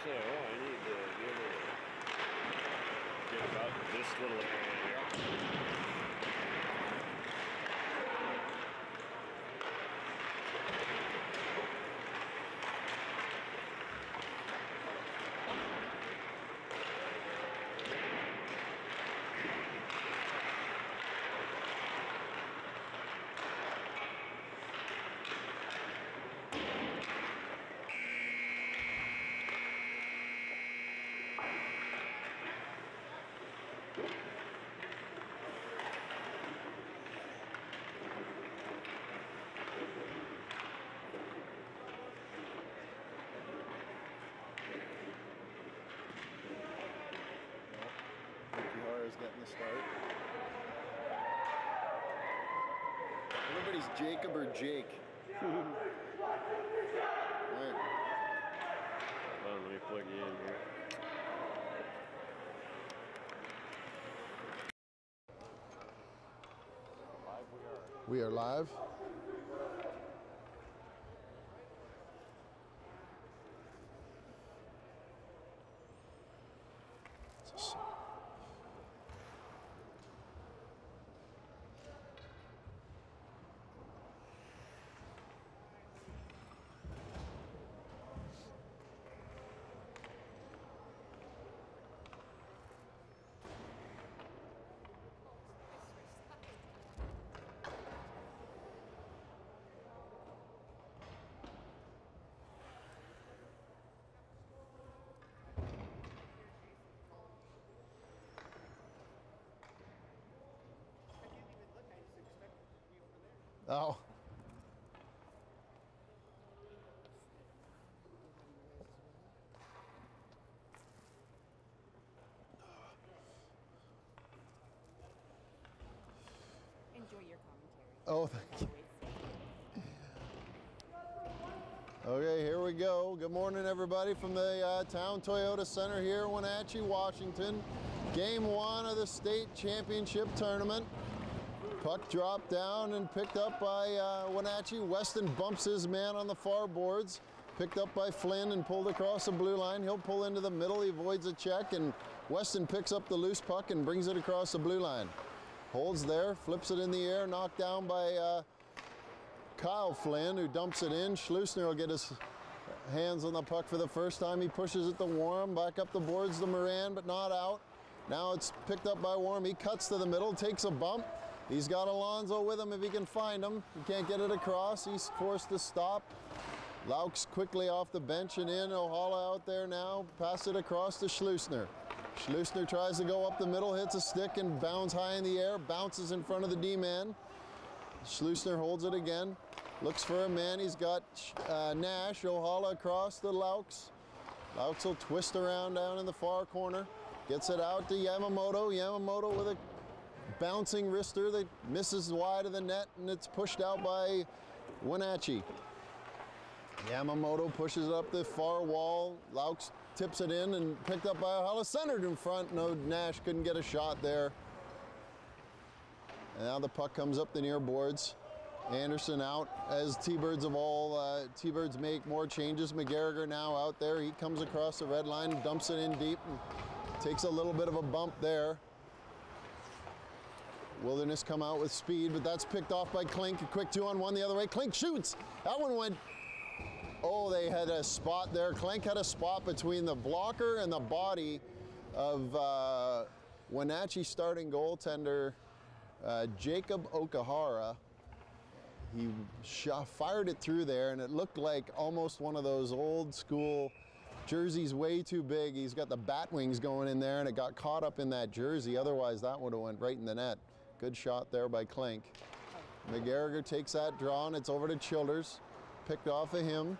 So I need to be able to get about this little area here. Is getting the start. Everybody's Jacob or Jake. Right. Hold on, let me plug you in here. Live we are. We are live. Oh. Enjoy your commentary. Oh, thank you. Okay, here we go. Good morning, everybody, from the Town Toyota Center here in Wenatchee, Washington. Game 1 of the state championship tournament. Puck dropped down and picked up by Wenatchee. Weston bumps his man on the far boards. Picked up by Flynn and pulled across the blue line. He'll pull into the middle. He avoids a check, and Weston picks up the loose puck and brings it across the blue line. Holds there, flips it in the air, knocked down by Kyle Flynn, who dumps it in. Schleusner will get his hands on the puck for the first time. He pushes it to Warm, back up the boards to Moran, but not out. Now it's picked up by Warm. He cuts to the middle, takes a bump. He's got Alonzo with him if he can find him. He can't get it across. He's forced to stop. Laux quickly off the bench and in. Ohala out there now. Pass it across to Schleusner. Schleusner tries to go up the middle, hits a stick and bounds high in the air. Bounces in front of the D-man. Schleusner holds it again. Looks for a man. He's got Nash. Ohala across to Laux. Laux will twist around down in the far corner. Gets it out to Yamamoto. Yamamoto with a bouncing wrister that misses wide of the net, and it's pushed out by Wenatchee. Yamamoto pushes it up the far wall. Laux tips it in and picked up by Ohala, centered in front. No, Nash couldn't get a shot there. And now the puck comes up the near boards. Anderson out as T-Birds of all. T-Birds make more changes. McGarriger now out there. He comes across the red line, dumps it in deep, and takes a little bit of a bump there. Wilderness come out with speed, but that's picked off by Klink. A quick 2-on-1 the other way. Klink shoots. That one went. Oh, they had a spot there. Klink had a spot between the blocker and the body of Wenatchee starting goaltender Jacob Okahara. He fired it through there, and it looked like almost one of those old school jersey's way too big. He's got the bat wings going in there, and it got caught up in that jersey. Otherwise, that would have went right in the net. Good shot there by Klink. McGarriger takes that draw, and it's over to Childers. Picked off of him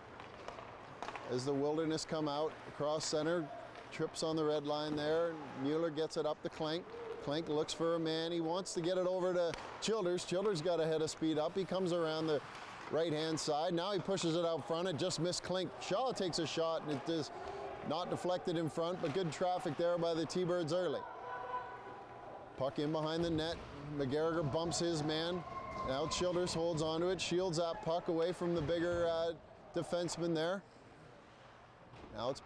as the Wilderness come out across center. Trips on the red line there. Mueller gets it up to Klink. Klink looks for a man. He wants to get it over to Childers. Childers got a head of speed up. He comes around the right-hand side. Now he pushes it out front. It just missed Klink. Shaw takes a shot, and it is not deflected in front, but good traffic there by the T-Birds early. Puck in behind the net. McGarriger bumps his man. Now Childers holds onto it, shields that puck away from the bigger defenseman there. Now it's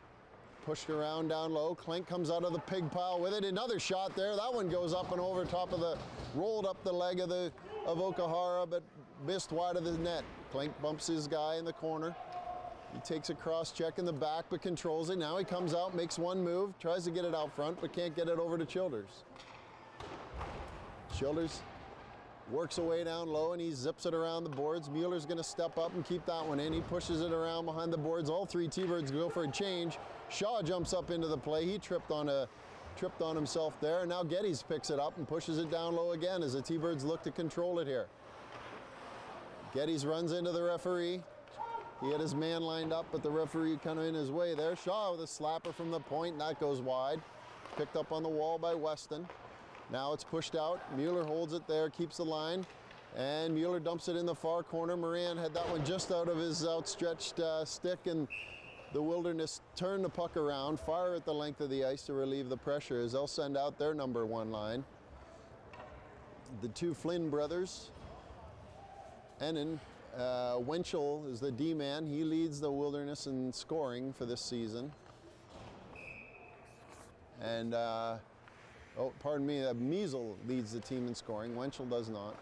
pushed around down low. Klink comes out of the pig pile with it. Another shot there. That one goes up and over top of the, rolled up the leg of Okahara, but missed wide of the net. Klink bumps his guy in the corner. He takes a cross check in the back, but controls it. Now he comes out, makes one move, tries to get it out front, but can't get it over to Childers. Childers works away down low and he zips it around the boards. Mueller's gonna step up and keep that one in. He pushes it around behind the boards. All three T-Birds go for a change. Shaw jumps up into the play. He tripped on himself there. And now Geddes picks it up and pushes it down low again as the T-Birds look to control it here. Geddes runs into the referee. He had his man lined up, but the referee kind of in his way there. Shaw with a slapper from the point, and that goes wide. Picked up on the wall by Weston. Now it's pushed out. Mueller holds it there, keeps the line, and Mueller dumps it in the far corner. Moran had that one just out of his outstretched stick, and the Wilderness turn the puck around, fire at the length of the ice to relieve the pressure as they'll send out their number one line. The two Flynn brothers, Ennen, Winchell is the D-man. He leads the Wilderness in scoring for this season. And, oh, pardon me, Measle leads the team in scoring. Winchell does not.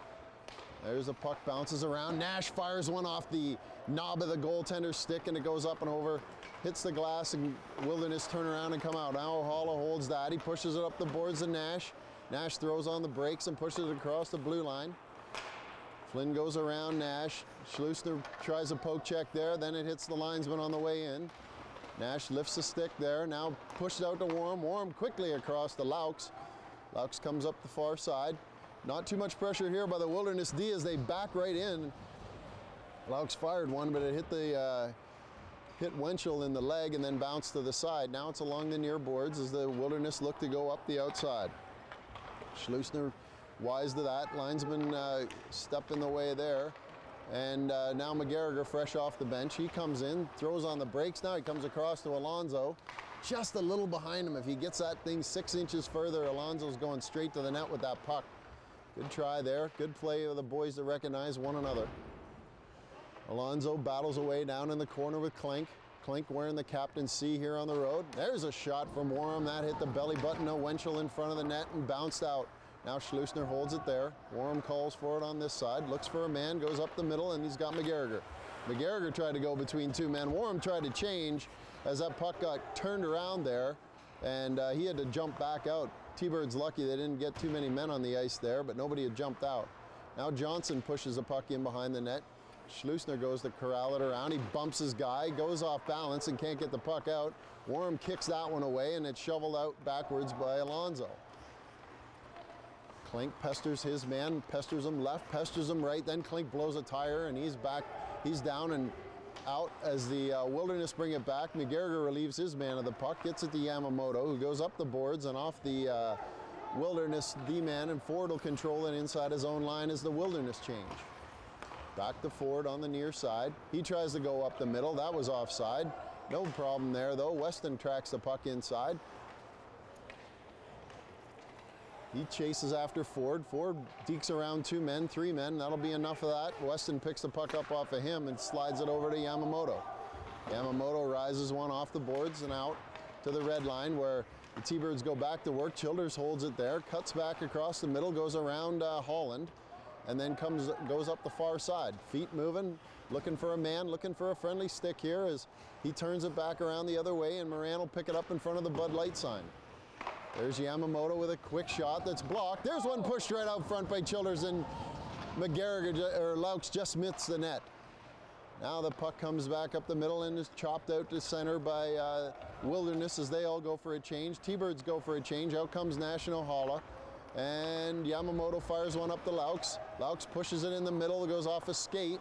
There's a puck, bounces around. Nash fires one off the knob of the goaltender's stick, and it goes up and over, hits the glass, and Wilderness turn around and come out. Now O'Hala holds that. He pushes it up the boards to Nash. Nash throws on the brakes and pushes it across the blue line. Flynn goes around Nash. Schlusner tries a poke check there, then it hits the linesman on the way in. Nash lifts the stick there, now pushes out to Warm. Warm quickly across to Laux. Laux comes up the far side. Not too much pressure here by the Wilderness D as they back right in. Laux fired one, but it hit Winchell in the leg and then bounced to the side. Now it's along the near boards as the Wilderness look to go up the outside. Schlusner wise to that. Linesman step in the way there. And now McGarriger fresh off the bench. He comes in, throws on the brakes. Now he comes across to Alonso. Just a little behind him. If he gets that thing 6 inches further, Alonso's going straight to the net with that puck. Good try there. Good play of the boys to recognize one another. Alonso battles away down in the corner with Klink. Klink wearing the captain's C here on the road. There's a shot from Warham. That hit the belly button of Winchell in front of the net and bounced out. Now Schlusner holds it there. Warham calls for it on this side. Looks for a man, goes up the middle, and he's got McGarriger. McGarriger tried to go between two men. Warham tried to change as that puck got turned around there, and he had to jump back out. T-Birds lucky they didn't get too many men on the ice there, but nobody had jumped out. Now Johnson pushes the puck in behind the net. Schlusner goes to corral it around. He bumps his guy, goes off balance and can't get the puck out. Warham kicks that one away and it's shoveled out backwards by Alonso. Klink pesters his man, pesters him left, pesters him right, then Klink blows a tire and he's back, he's down and out as the Wilderness bring it back. McGarriger relieves his man of the puck, gets it to Yamamoto, who goes up the boards and off the Wilderness D-man, and Ford will control it inside his own line as the Wilderness change. Back to Ford on the near side. He tries to go up the middle. That was offside. No problem there, though. Weston tracks the puck inside. He chases after Ford. Ford dekes around two men, three men. That'll be enough of that. Weston picks the puck up off of him and slides it over to Yamamoto. Yamamoto rises one off the boards and out to the red line where the T-Birds go back to work. Childers holds it there, cuts back across the middle, goes around Holland, and then goes up the far side. Feet moving, looking for a man, looking for a friendly stick here as he turns it back around the other way, and Moran will pick it up in front of the Bud Light sign. There's Yamamoto with a quick shot that's blocked. There's one pushed right out front by Childers, and McGarriger, or Laux, just missed the net. Now the puck comes back up the middle and is chopped out to center by Wilderness as they all go for a change. T-Birds go for a change. Out comes Nash and O'Hala. And Yamamoto fires one up to Laux. Laux pushes it in the middle. It goes off a skate.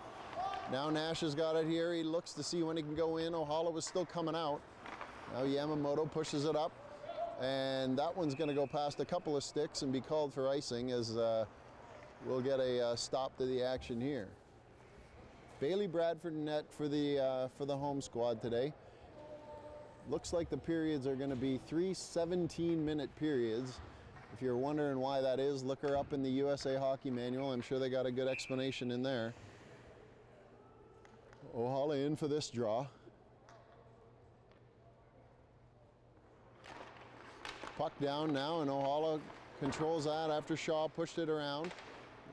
Now Nash has got it here. He looks to see when he can go in. O'Hala was still coming out. Now Yamamoto pushes it up. And that one's going to go past a couple of sticks and be called for icing as we'll get a stop to the action here. Bailey Bradford net for the home squad today. Looks like the periods are going to be 3 17-minute periods. If you're wondering why that is, look her up in the USA Hockey Manual. I'm sure they got a good explanation in there. O'Hala in for this draw. Puck down now, and Ohala controls that after Shaw pushed it around.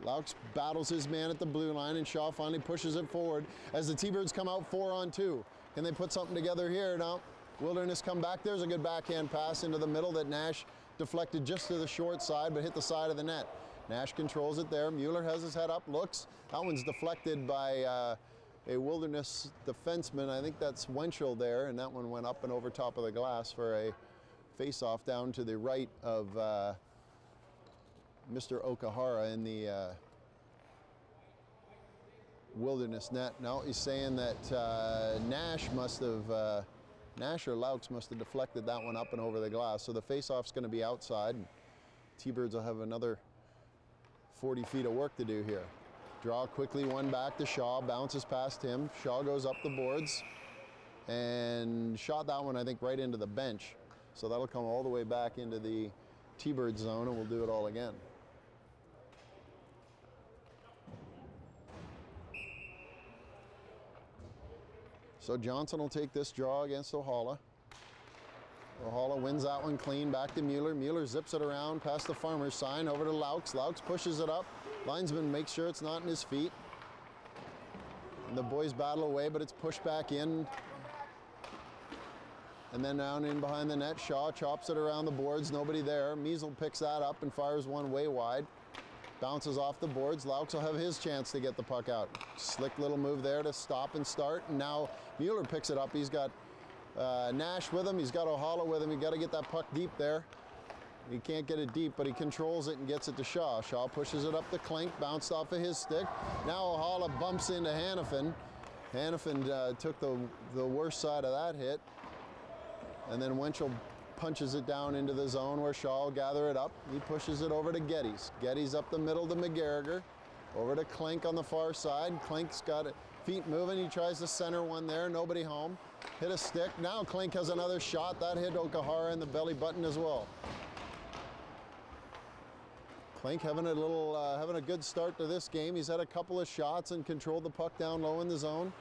Laux battles his man at the blue line, and Shaw finally pushes it forward as the T-Birds come out 4-on-2. Can they put something together here? Now, Wilderness come back. There's a good backhand pass into the middle that Nash deflected just to the short side, but hit the side of the net. Nash controls it there. Mueller has his head up, looks. That one's deflected by a Wilderness defenseman. I think that's Wenatchee there, and that one went up and over top of the glass for a face-off down to the right of Mr. Okahara in the Wilderness net. Now he's saying that Nash or Laux must have deflected that one up and over the glass. So the face-off's going to be outside. T-Birds will have another 40 feet of work to do here. Draw quickly, one back to Shaw, bounces past him. Shaw goes up the boards and shot that one, I think, right into the bench. So that'll come all the way back into the T-Bird zone, and we'll do it all again. So Johnson will take this draw against Ohala. Ohala wins that one clean, back to Mueller. Mueller zips it around past the farmer's sign, over to Laux. Laux pushes it up. Linesman makes sure it's not in his feet. And the boys battle away, but it's pushed back in. And then down in behind the net, Shaw chops it around the boards, nobody there. Measle picks that up and fires one way wide. Bounces off the boards. Laux will have his chance to get the puck out. Slick little move there to stop and start. And now Mueller picks it up. He's got Nash with him. He's got Ohala with him. He's got to get that puck deep there. He can't get it deep, but he controls it and gets it to Shaw. Shaw pushes it up the clink, bounced off of his stick. Now Ohala bumps into Hanifin. Hanifin took the worst side of that hit. And then Wenatchee punches it down into the zone where Shaw will gather it up. He pushes it over to Geddes. Geddes up the middle to McGarriger. Over to Klink on the far side. Klink's got feet moving. He tries to center one there. Nobody home. Hit a stick. Now Klink has another shot. That hit Okahara in the belly button as well. Klink having a good start to this game. He's had a couple of shots and controlled the puck down low in the zone.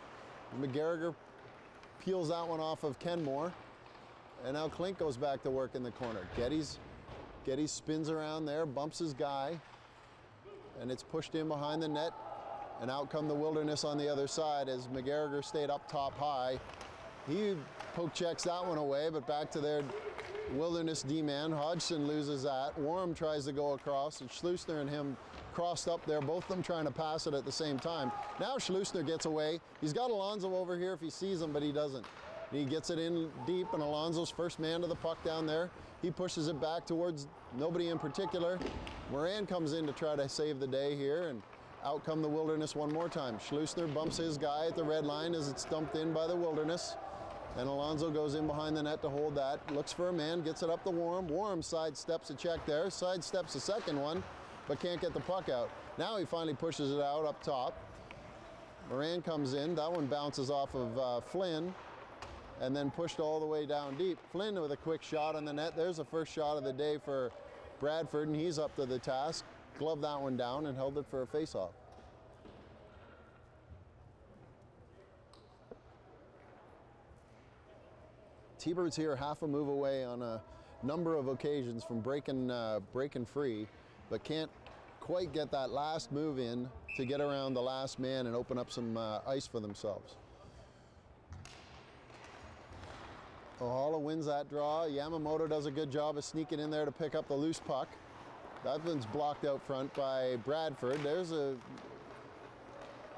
McGarriger peels that one off of Kenmore. And now Klink goes back to work in the corner. Geddes spins around there, bumps his guy, and it's pushed in behind the net. And out come the Wilderness on the other side as McGarriger stayed up top high. He poke checks that one away, but back to their Wilderness D-man. Hodgson loses that. Warren tries to go across, and Schleusner and him crossed up there, both of them trying to pass it at the same time. Now Schleusner gets away. He's got Alonso over here if he sees him, but he doesn't. He gets it in deep, and Alonso's first man to the puck down there. He pushes it back towards nobody in particular. Moran comes in to try to save the day here, and out come the Wilderness one more time. Schleusner bumps his guy at the red line as it's dumped in by the Wilderness. And Alonso goes in behind the net to hold that. Looks for a man, gets it up to Warren. Warren sidesteps a check there, sidesteps a second one, but can't get the puck out. Now he finally pushes it out up top. Moran comes in. That one bounces off of Flynn, and then pushed all the way down deep. Flynn with a quick shot on the net. There's the first shot of the day for Bradford, and he's up to the task. Gloved that one down and held it for a face-off. T-Birds here half a move away on a number of occasions from breaking free, but can't quite get that last move in to get around the last man and open up some ice for themselves. Ohala wins that draw. Yamamoto does a good job of sneaking in there to pick up the loose puck. That one's blocked out front by Bradford. There's a...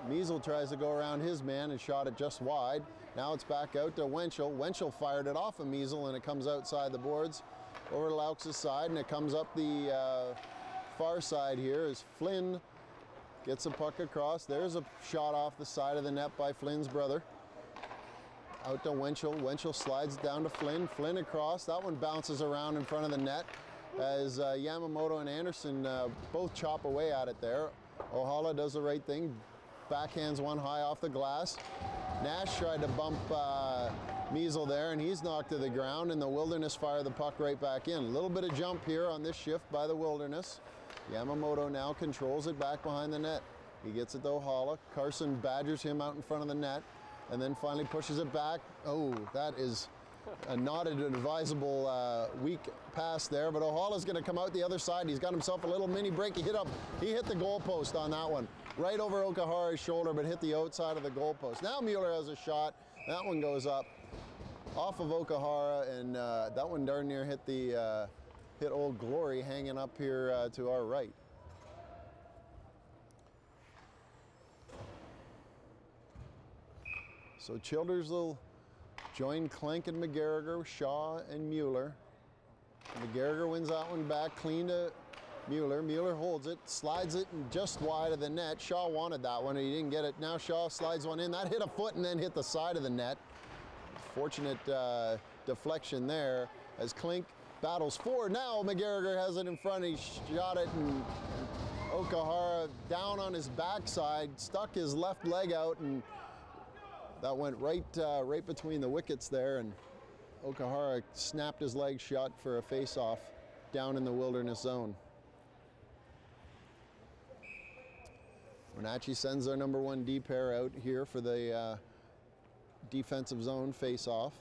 Measle tries to go around his man and shot it just wide. Now it's back out to Wenatchee. Wenatchee fired it off of Measle, and it comes outside the boards over to Laux' side, and it comes up the far side here as Flynn gets a puck across. There's a shot off the side of the net by Flynn's brother. Out to Wenatchee. Wenatchee slides down to Flynn. Flynn across. That one bounces around in front of the net as Yamamoto and Anderson both chop away at it there. Ohala does the right thing. Backhands one high off the glass. Nash tried to bump Measle there, and he's knocked to the ground, and the Wilderness fire the puck right back in. A little bit of jump here on this shift by the Wilderness. Yamamoto now controls it back behind the net. He gets it to Ohala. Carson badgers him out in front of the net, and then finally pushes it back. Oh, that is not an advisable weak pass there, but O'Hala's going to come out the other side. He's got himself a little mini break. He hit the goalpost on that one, right over Okahara's shoulder, but hit the outside of the goalpost. Now Mueller has a shot. That one goes up off of Okahara, and that one darn near hit hit Old Glory hanging up here to our right. So Childers will join Clink and McGarriger, Shaw and Mueller. McGarriger wins that one back clean to Mueller. Mueller holds it, slides it just wide of the net. Shaw wanted that one, and he didn't get it. Now Shaw slides one in. That hit a foot and then hit the side of the net. Fortunate deflection there as Clink battles forward. Now McGarriger has it in front. He shot it, and Okahara down on his backside, stuck his left leg out, and that went right between the wickets there, and Okahara snapped his leg shut for a face-off down in the Wilderness zone. Wenatchee sends their number 1 D pair out here for the defensive zone face-off.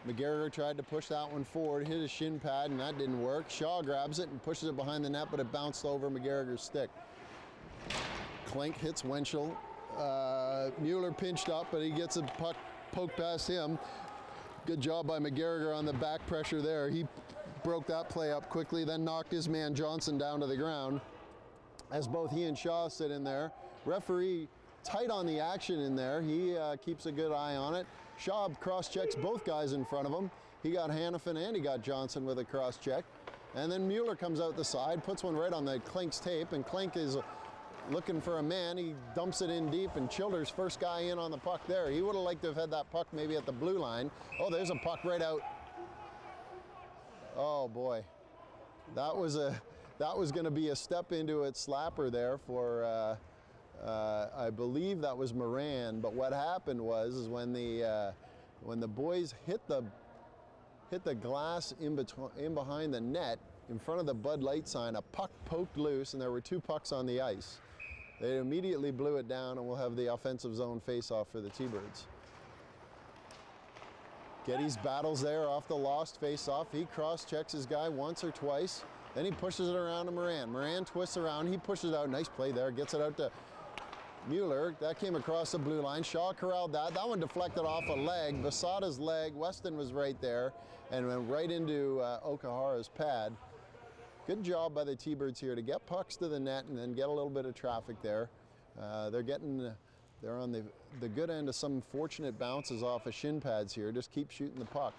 McGarriger tried to push that one forward, hit his shin pad, and that didn't work. Shaw grabs it and pushes it behind the net, but it bounced over McGarriger's stick. Clink hits Wenchel. Mueller pinched up, but he gets a puck poked past him. Good job by McGarriger on the back pressure there. He broke that play up quickly, then knocked his man Johnson down to the ground. As both he and Shaw sit in there. Referee tight on the action in there. He keeps a good eye on it. Shaw cross-checks both guys in front of him. He got Hannafin and he got Johnson with a cross-check. And then Mueller comes out the side, puts one right on the Clink's tape, and Clink is looking for a man. He dumps it in deep, and Childers first guy in on the puck there. He would have liked to have had that puck maybe at the blue line. Oh, there's a puck right out. Oh boy, that was going to be a step into it slapper there for I believe that was Moran. But what happened was when the boys hit the glass in behind the net in front of the Bud Light sign, a puck poked loose, and there were 2 pucks on the ice. They immediately blew it down, and we'll have the offensive zone face-off for the T-Birds. Geddes battles there off the lost face-off. He cross-checks his guy once or twice. Then he pushes it around to Moran. Moran twists around. He pushes it out. Nice play there. Gets it out to Mueller. That came across the blue line. Shaw corralled that. That one deflected off a leg. Vasada's leg. Weston was right there and went right into Okahara's pad. Good job by the T-Birds here to get pucks to the net and then get a little bit of traffic there. They're on the good end of some fortunate bounces off of shin pads here. Just keep shooting the puck.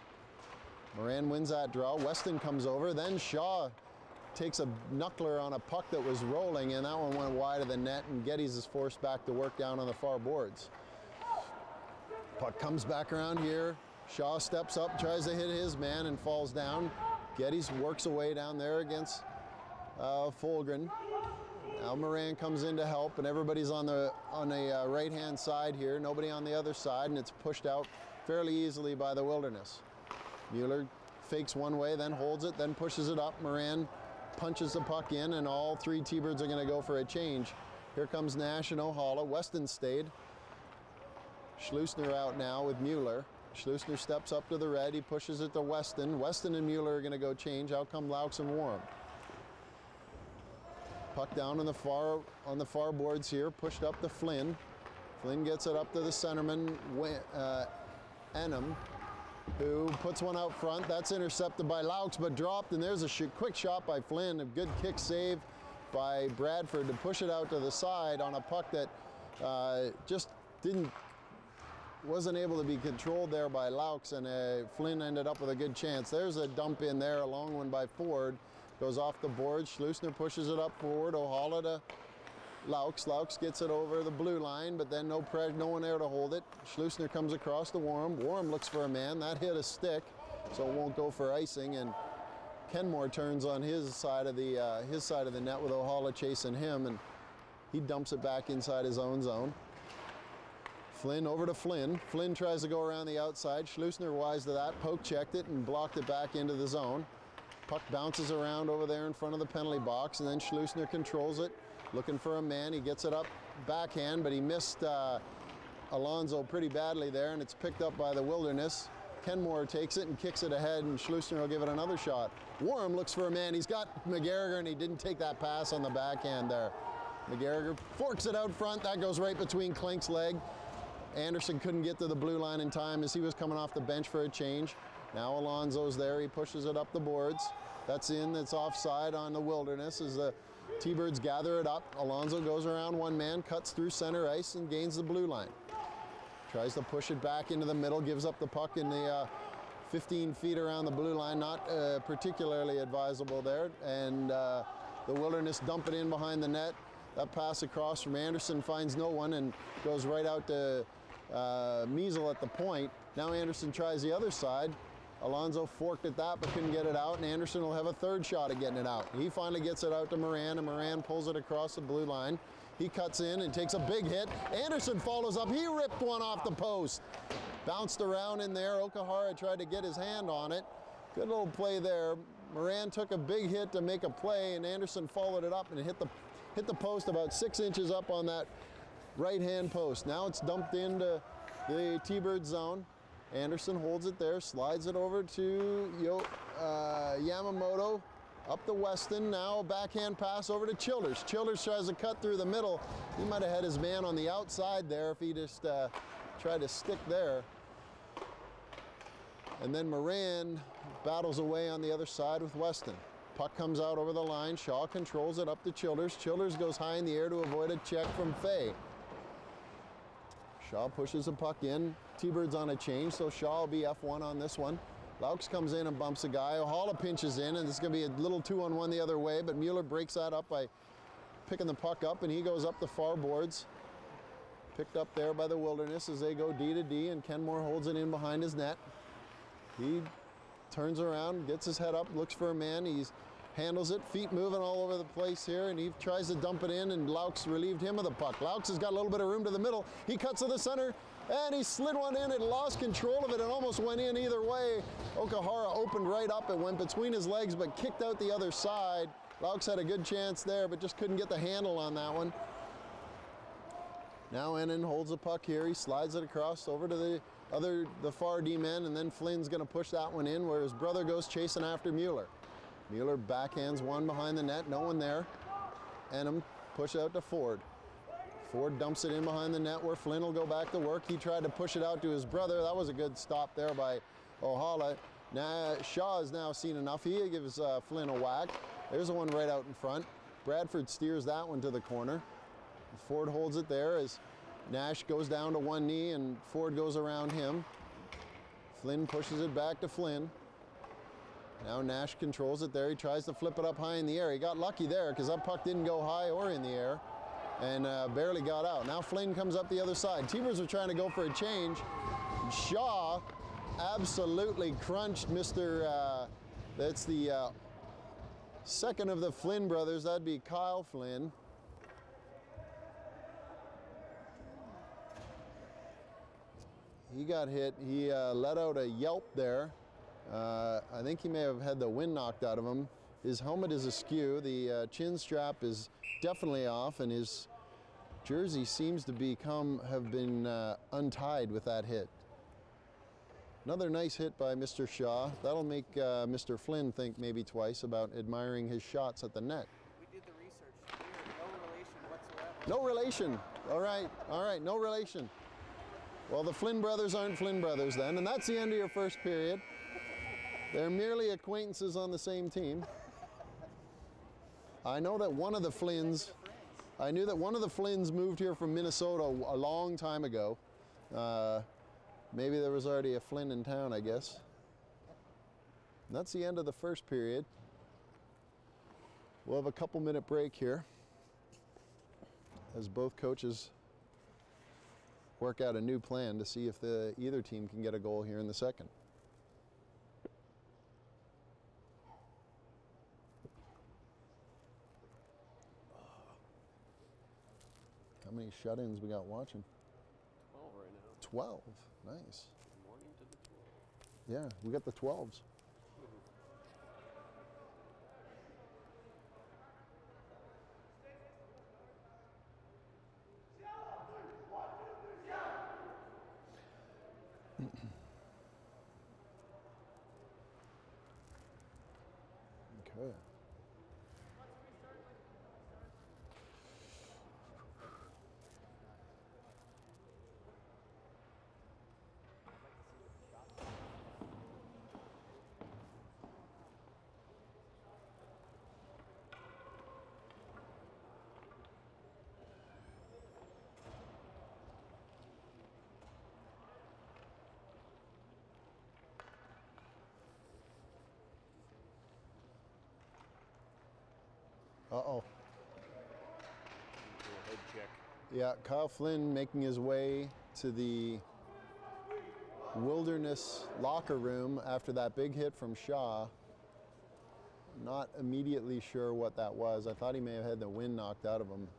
Moran wins that draw. Weston comes over. Then Shaw takes a knuckler on a puck that was rolling, and that one went wide of the net, and Geddes is forced back to work down on the far boards. Puck comes back around here. Shaw steps up, tries to hit his man, and falls down. Geddes works away down there against Fulgren. Now Moran comes in to help, and everybody's on the right-hand side here. Nobody on the other side, and it's pushed out fairly easily by the Wilderness. Mueller fakes one way, then holds it, then pushes it up. Moran punches the puck in, and all 3 T-Birds are going to go for a change. Here comes Nash and O'Hala. Weston stayed. Schleusner out now with Mueller. Schleusner steps up to the red. He pushes it to Weston. Weston and Mueller are going to go change. Out come Laux and Warren. Puck down on the far boards here. Pushed up to Flynn. Flynn gets it up to the centerman, Enham, who puts one out front. That's intercepted by Laux, but dropped, and there's a quick shot by Flynn. A good kick save by Bradford to push it out to the side on a puck that just wasn't able to be controlled there by Laux, and Flynn ended up with a good chance. There's a dump in there, a long one by Ford. Goes off the board. Schleusner pushes it up forward. O'Hala to Laux. Laux gets it over the blue line, but then no one there to hold it. Schleusner comes across to Warren. Warren looks for a man. That hit a stick, so it won't go for icing. And Kenmore turns on his side of the net with O'Hala chasing him, and he dumps it back inside his own zone. Flynn over to Flynn. Flynn tries to go around the outside. Schleusner wise to that, poke checked it and blocked it back into the zone. Puck bounces around over there in front of the penalty box, and then Schleusner controls it, looking for a man. He gets it up backhand, but he missed Alonso pretty badly there, and it's picked up by the Wilderness. Kenmore takes it and kicks it ahead, and Schlusner will give it another shot. Warham looks for a man. He's got McGarriger, and he didn't take that pass on the backhand there. McGarriger forks it out front. That goes right between Klink's leg. Anderson couldn't get to the blue line in time as he was coming off the bench for a change. Now Alonso's there. He pushes it up the boards. That's in. That's offside on the Wilderness as the T-Birds gather it up. Alonso goes around one man, cuts through center ice, and gains the blue line. Tries to push it back into the middle, gives up the puck in the 15 feet around the blue line. Not particularly advisable there. And the Wilderness dump it in behind the net. That pass across from Anderson finds no one and goes right out to Measle at the point. Now Anderson tries the other side. Alonso forked at that but couldn't get it out, and Anderson will have a third shot at getting it out. He finally gets it out to Moran, and Moran pulls it across the blue line. He cuts in and takes a big hit. Anderson follows up. He ripped one off the post. Bounced around in there. Okahara tried to get his hand on it. Good little play there. Moran took a big hit to make a play, and Anderson followed it up and hit the post about 6 inches up on that right-hand post. Now it's dumped into the T-Bird zone. Anderson holds it there, slides it over to Yamamoto. Up to Weston, now a backhand pass over to Childers. Childers tries to cut through the middle. He might have had his man on the outside there if he just tried to stick there. And then Moran battles away on the other side with Weston. Puck comes out over the line. Shaw controls it up to Childers. Childers goes high in the air to avoid a check from Fay. Shaw pushes the puck in. T-Bird's on a change, so Shaw will be F1 on this one. Laux comes in and bumps a guy. Ohala pinches in, and it's going to be a little 2-on-1 the other way, but Mueller breaks that up by picking the puck up, and he goes up the far boards. Picked up there by the Wilderness as they go D to D, and Kenmore holds it in behind his net. He turns around, gets his head up, looks for a man. He handles it, feet moving all over the place here, and he tries to dump it in, and Laux relieved him of the puck. Laux has got a little bit of room to the middle. He cuts to the center, and he slid one in and lost control of it and almost went in either way. Okahara opened right up. It went between his legs, but kicked out the other side. Laux had a good chance there, but just couldn't get the handle on that one. Now Ennin holds the puck here. He slides it across over to the far D-men, and then Flynn's going to push that one in where his brother goes chasing after Mueller. Mueller backhands one behind the net, no one there. Ennin push out to Ford. Ford dumps it in behind the net where Flynn will go back to work. He tried to push it out to his brother. That was a good stop there by Ohala. Now Shaw has now seen enough. He gives Flynn a whack. There's the one right out in front. Bradford steers that one to the corner. Ford holds it there as Nash goes down to one knee and Ford goes around him. Flynn pushes it back to Flynn. Now Nash controls it there. He tries to flip it up high in the air. He got lucky there because that puck didn't go high or in the air and barely got out. Now Flynn comes up the other side. T-Birds are trying to go for a change. Shaw absolutely crunched Mr. That's the second of the Flynn brothers. That'd be Kyle Flynn. He got hit. He let out a yelp there. I think he may have had the wind knocked out of him. His helmet is askew. The chin strap is definitely off, and his jersey seems to have been untied with that hit. Another nice hit by Mr. Shaw. That'll make Mr. Flynn think maybe twice about admiring his shots at the net. We did the research. We are no relation whatsoever. No relation. All right, no relation. Well, the Flynn brothers aren't Flynn brothers then, and that's the end of your first period. They're merely acquaintances on the same team. I know that one of the Flynns, I knew that one of the Flynns moved here from Minnesota a long time ago. Maybe there was already a Flynn in town, I guess. And that's the end of the first period. We'll have a couple-minute break here as both coaches work out a new plan to see if either team can get a goal here in the second. How many shut-ins we got watching? 12 right now. 12. Nice. Good morning to the 12. Yeah, we got the 12s. Oh, yeah. Uh-oh. Do a head check. Yeah, Kyle Flynn making his way to the Wilderness locker room after that big hit from Shaw. Not immediately sure what that was. I thought he may have had the wind knocked out of him,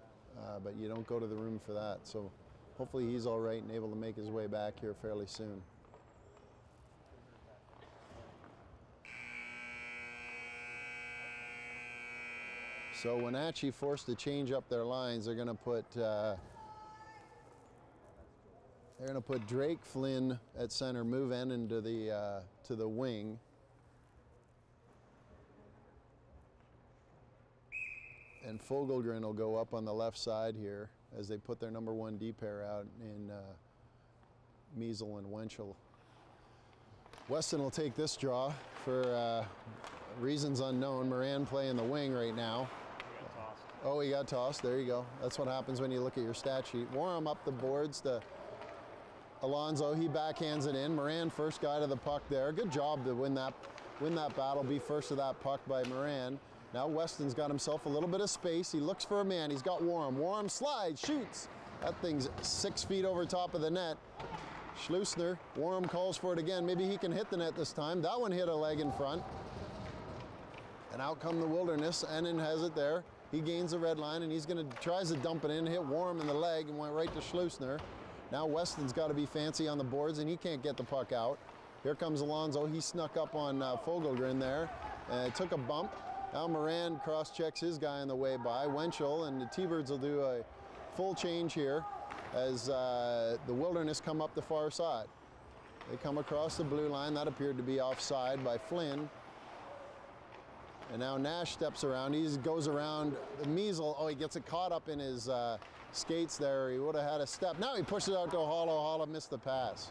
but you don't go to the room for that. So hopefully he's all right and able to make his way back here fairly soon. So Wenatchee forced to change up their lines. They're going to put Drake Flynn at center, move Ennin to the wing. And Fogelgren will go up on the left side here as they put their number 1 D pair out in Measle and Wenchel. Weston will take this draw for reasons unknown. Moran playing the wing right now. Oh, he got tossed. There you go. That's what happens when you look at your stat sheet. Warham up the boards to Alonso. He backhands it in. Moran first guy to the puck there. Good job to win that battle, be first to that puck by Moran. Now Weston's got himself a little bit of space. He looks for a man. He's got Warham. Warham slides, shoots. That thing's 6 feet over top of the net. Schleusner. Warham calls for it again. Maybe he can hit the net this time. That one hit a leg in front. And out come the Wilderness. Ennin has it there. He gains the red line, and he's tries to dump it in, hit Warham in the leg, and went right to Schleusner. Now Weston's got to be fancy on the boards, and he can't get the puck out. Here comes Alonso. He snuck up on Fogelgren there. Took a bump. Now Moran cross-checks his guy on the way by. Wenchel and the T-Birds will do a full change here as the Wilderness come up the far side. They come across the blue line. That appeared to be offside by Flynn. And now Nash steps around. He goes around the Measle. Oh, he gets it caught up in his skates there. He would have had a step. Now he pushes it out to Hollow. Hollow missed the pass.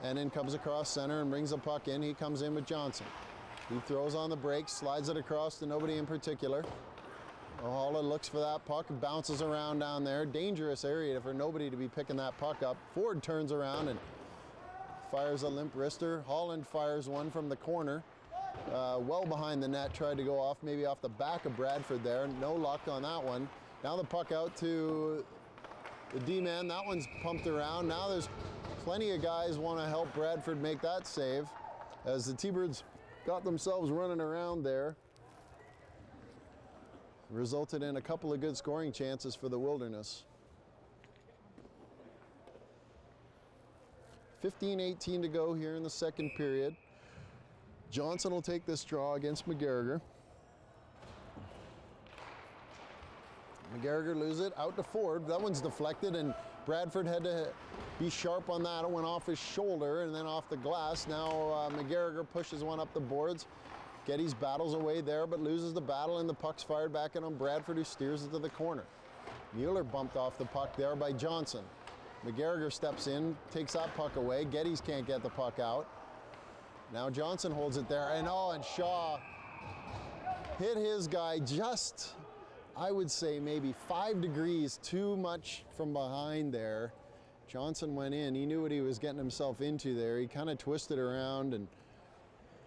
And then comes across center and brings the puck in. He comes in with Johnson. He throws on the brakes, slides it across to nobody in particular. Hollow looks for that puck, bounces around down there. Dangerous area for nobody to be picking that puck up. Ford turns around and fires a limp wrister. Holland fires one from the corner. Well behind the net, tried to go off, maybe off the back of Bradford there. No luck on that one. Now the puck out to the D-man. That one's pumped around. Now there's plenty of guys want to help Bradford make that save as the T-Birds got themselves running around there. Resulted in a couple of good scoring chances for the Wilderness. 15:18 to go here in the second period. Johnson will take this draw against McGarriger. McGarriger loses it out to Ford. That one's deflected, and Bradford had to be sharp on that. It went off his shoulder and then off the glass. Now McGarriger pushes one up the boards. Geddes battles away there, but loses the battle, and the puck's fired back in on Bradford, who steers it to the corner. Mueller bumped off the puck there by Johnson. McGarriger steps in, takes that puck away. Geddes can't get the puck out. Now Johnson holds it there, and Shaw hit his guy just, I would say, maybe 5 degrees too much from behind there. Johnson went in. He knew what he was getting himself into there. He kind of twisted around, and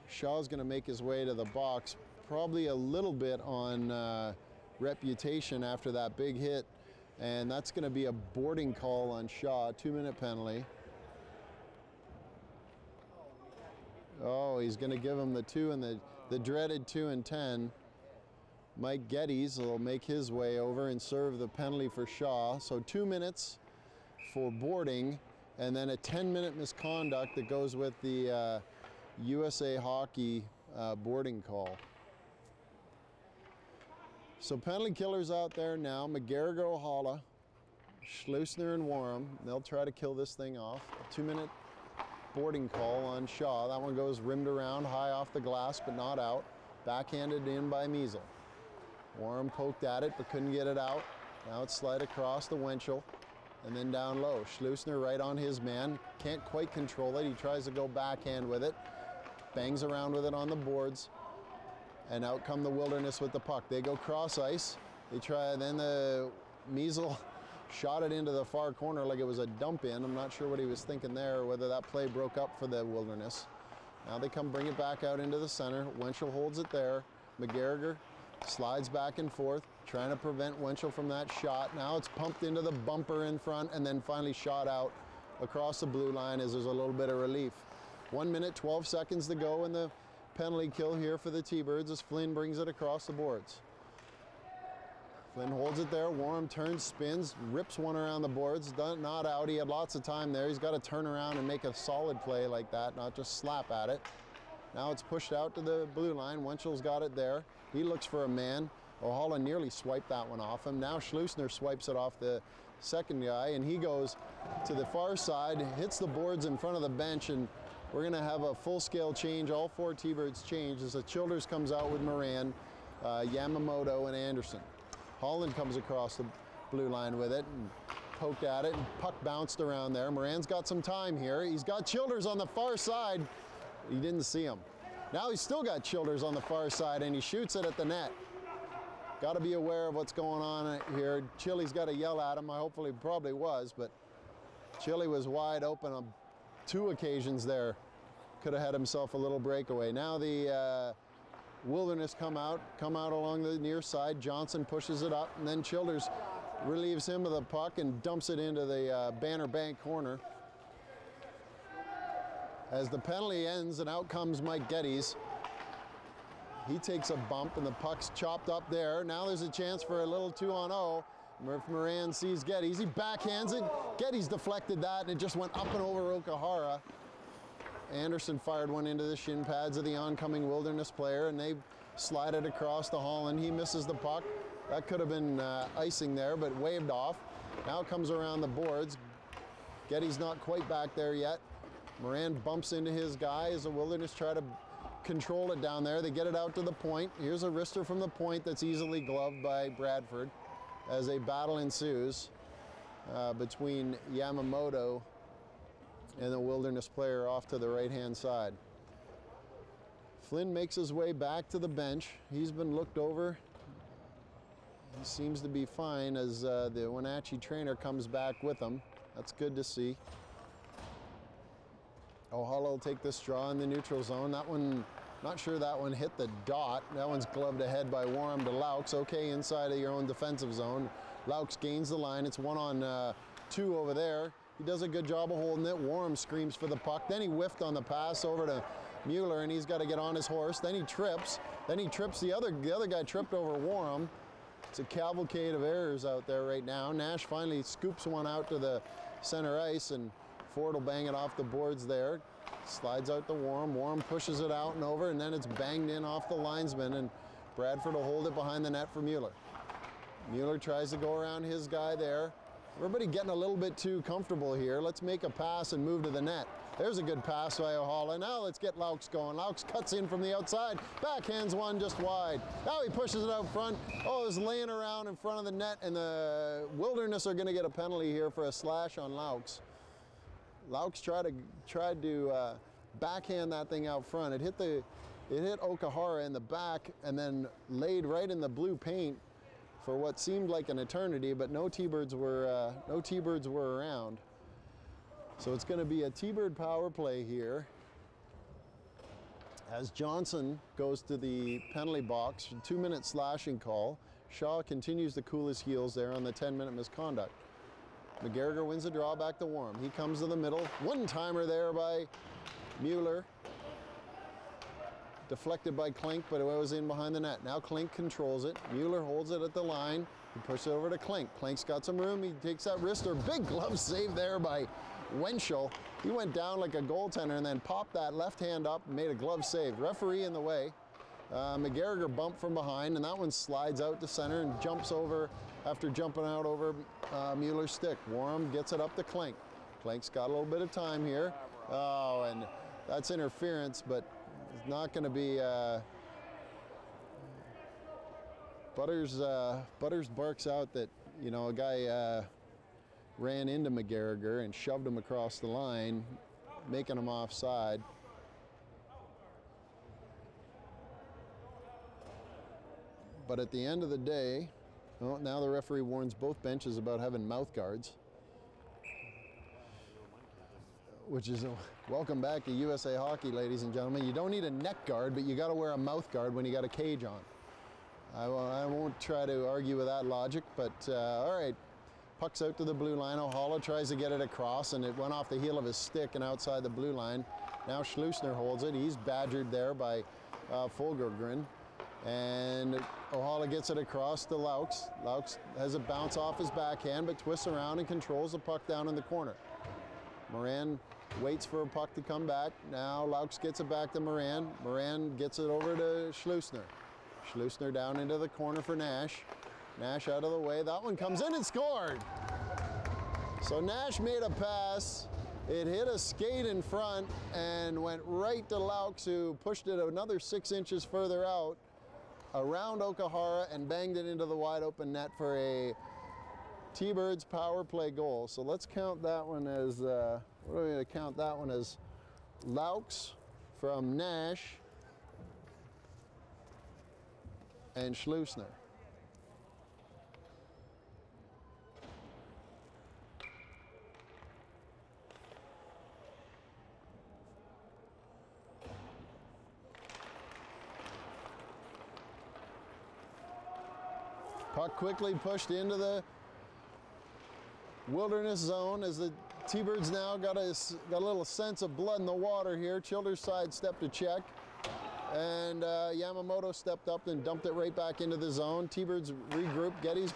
Shaw's going to make his way to the box, probably a little bit on reputation after that big hit, and that's going to be a boarding call on Shaw, 2-minute penalty. Oh, he's going to give him the 2 and the dreaded 2 and 10. Mike Geddes will make his way over and serve the penalty for Shaw. So 2 minutes for boarding, and then a 10-minute misconduct that goes with the USA Hockey boarding call. So penalty killers out there now. McGarriger, O'Hala, Schleusner, and Warham. They'll try to kill this thing off. A 2-minute boarding call on Shaw. That one goes rimmed around high off the glass, but not out. Backhanded in by Measle. Warren poked at it but couldn't get it out. Now it's slid across to Winchell and then down low. Schleusner right on his man. Can't quite control it. He tries to go backhand with it. Bangs around with it on the boards. And out come the Wilderness with the puck. They go cross ice. They try, then the Measle shot it into the far corner like it was a dump in. I'm not sure what he was thinking there, or whether that play broke up for the Wilderness. Now they come bring it back out into the center. Winchell holds it there. McGarriger slides back and forth, trying to prevent Winchell from that shot. Now it's pumped into the bumper in front and then finally shot out across the blue line as there's a little bit of relief. 1 minute, 12 seconds to go in the penalty kill here for the T-Birds as Flynn brings it across the boards. Flynn holds it there. Warren turns, spins, rips one around the boards. Not out. He had lots of time there. He's got to turn around and make a solid play like that, not just slap at it. Now it's pushed out to the blue line. Winchell's got it there. He looks for a man. O'Holland nearly swiped that one off him. Now Schleusner swipes it off the second guy, and he goes to the far side, hits the boards in front of the bench, and we're going to have a full-scale change. All 4 T-Birds change as the Childers comes out with Moran, Yamamoto, and Anderson. Holland comes across the blue line with it and poked at it, and puck bounced around there. Moran's got some time here. He's got Childers on the far side. He didn't see him. Now he's still got Childers on the far side, and he shoots it at the net. Got to be aware of what's going on here. Chili's got to yell at him. Hopefully, probably was, but Chili was wide open on 2 occasions there. Could have had himself a little breakaway. Now the Wilderness come out along the near side. Johnson pushes it up, and then Childers relieves him of the puck and dumps it into the Banner Bank corner. As the penalty ends, and out comes Mike Geddes. He takes a bump, and the puck's chopped up there. Now there's a chance for a little 2-on-0. If Moran sees Geddes, he backhands it. Geddes deflected that, and it just went up and over Okahara. Anderson fired one into the shin pads of the oncoming Wilderness player, and they slide it across to Holland. He misses the puck. That could have been icing there, but waved off. Now comes around the boards. Geddes not quite back there yet. Moran bumps into his guy as the Wilderness try to control it down there. They get it out to the point. Here's a wrister from the point that's easily gloved by Bradford as a battle ensues between Yamamoto and the Wilderness player off to the right-hand side. Flynn makes his way back to the bench. He's been looked over. He seems to be fine as the Wenatchee trainer comes back with him. That's good to see. O'Holland will take this draw in the neutral zone. That one, not sure that one hit the dot. That one's gloved ahead by Warham to Laux. Okay, inside of your own defensive zone. Laux gains the line. It's 1-on-2 over there. He does a good job of holding it. Warham screams for the puck. Then he whiffed on the pass over to Mueller, and he's got to get on his horse. Then he trips. Then he trips the other guy tripped over Warham. It's a cavalcade of errors out there right now. Nash finally scoops one out to the center ice, and Ford will bang it off the boards there. Slides out to Warham. Warham pushes it out and over, and then it's banged in off the linesman, and Bradford will hold it behind the net for Mueller. Mueller tries to go around his guy there. Everybody getting a little bit too comfortable here. Let's make a pass and move to the net. There's a good pass by O'Holland. Now let's get Laux going. Laux cuts in from the outside. Backhands one just wide. Now he pushes it out front. Oh, it's laying around in front of the net, and the Wilderness are going to get a penalty here for a slash on Laux. Laux tried to backhand that thing out front. It hit Okahara in the back and then laid right in the blue paint for what seemed like an eternity, but no T-Birds were around. So it's going to be a T-Bird power play here as Johnson goes to the penalty box. 2-minute slashing call. Shaw continues to cool his heels there on the 10-minute misconduct. McGarriger wins the draw back to Warham. He comes to the middle. One-timer there by Mueller. Deflected by Klink, but it was in behind the net. Now Klink controls it. Mueller holds it at the line. He pushes it over to Klink. Klink's got some room. He takes that wrister. Big glove save there by Winchell. He went down like a goaltender and then popped that left hand up and made a glove save. Referee in the way. McGarriger bumped from behind, and that one slides out to center and jumps over after jumping out over Mueller's stick. Warham gets it up to Klink. Klink's got a little bit of time here. Oh, and that's interference, but it's not going to be Butters barks out that, you know, a guy ran into McGarriger and shoved him across the line, making him offside. But at the end of the day, well, now the referee warns both benches about having mouth guards, which is welcome back to USA Hockey, ladies and gentlemen. You don't need a neck guard, but you got to wear a mouth guard when you got a cage on. I won't try to argue with that logic, but all right. Puck's out to the blue line. O'Hala tries to get it across, and it went off the heel of his stick and outside the blue line. Now Schlusner holds it. He's badgered there by Fulgergren. And O'Hala gets it across to Laux. Laux has a bounce off his backhand, but twists around and controls the puck down in the corner. Moran waits for a puck to come back. Now Laux gets it back to Moran. Moran gets it over to Schlusner. Schlusner down into the corner for Nash. Nash out of the way. That one comes in and scored. So Nash made a pass. It hit a skate in front and went right to Laux, who pushed it another 6 inches further out, around Okahara, and banged it into the wide open net for a T-Birds power play goal. So let's count that one as, what are we going to count that one as? Laux from Nash and Schlusner. Puck quickly pushed into the wilderness zone as the T-Birds now got a little sense of blood in the water here. Childers sidestepped to check, and Yamamoto stepped up and dumped it right back into the zone. T-Birds regroup. Geddes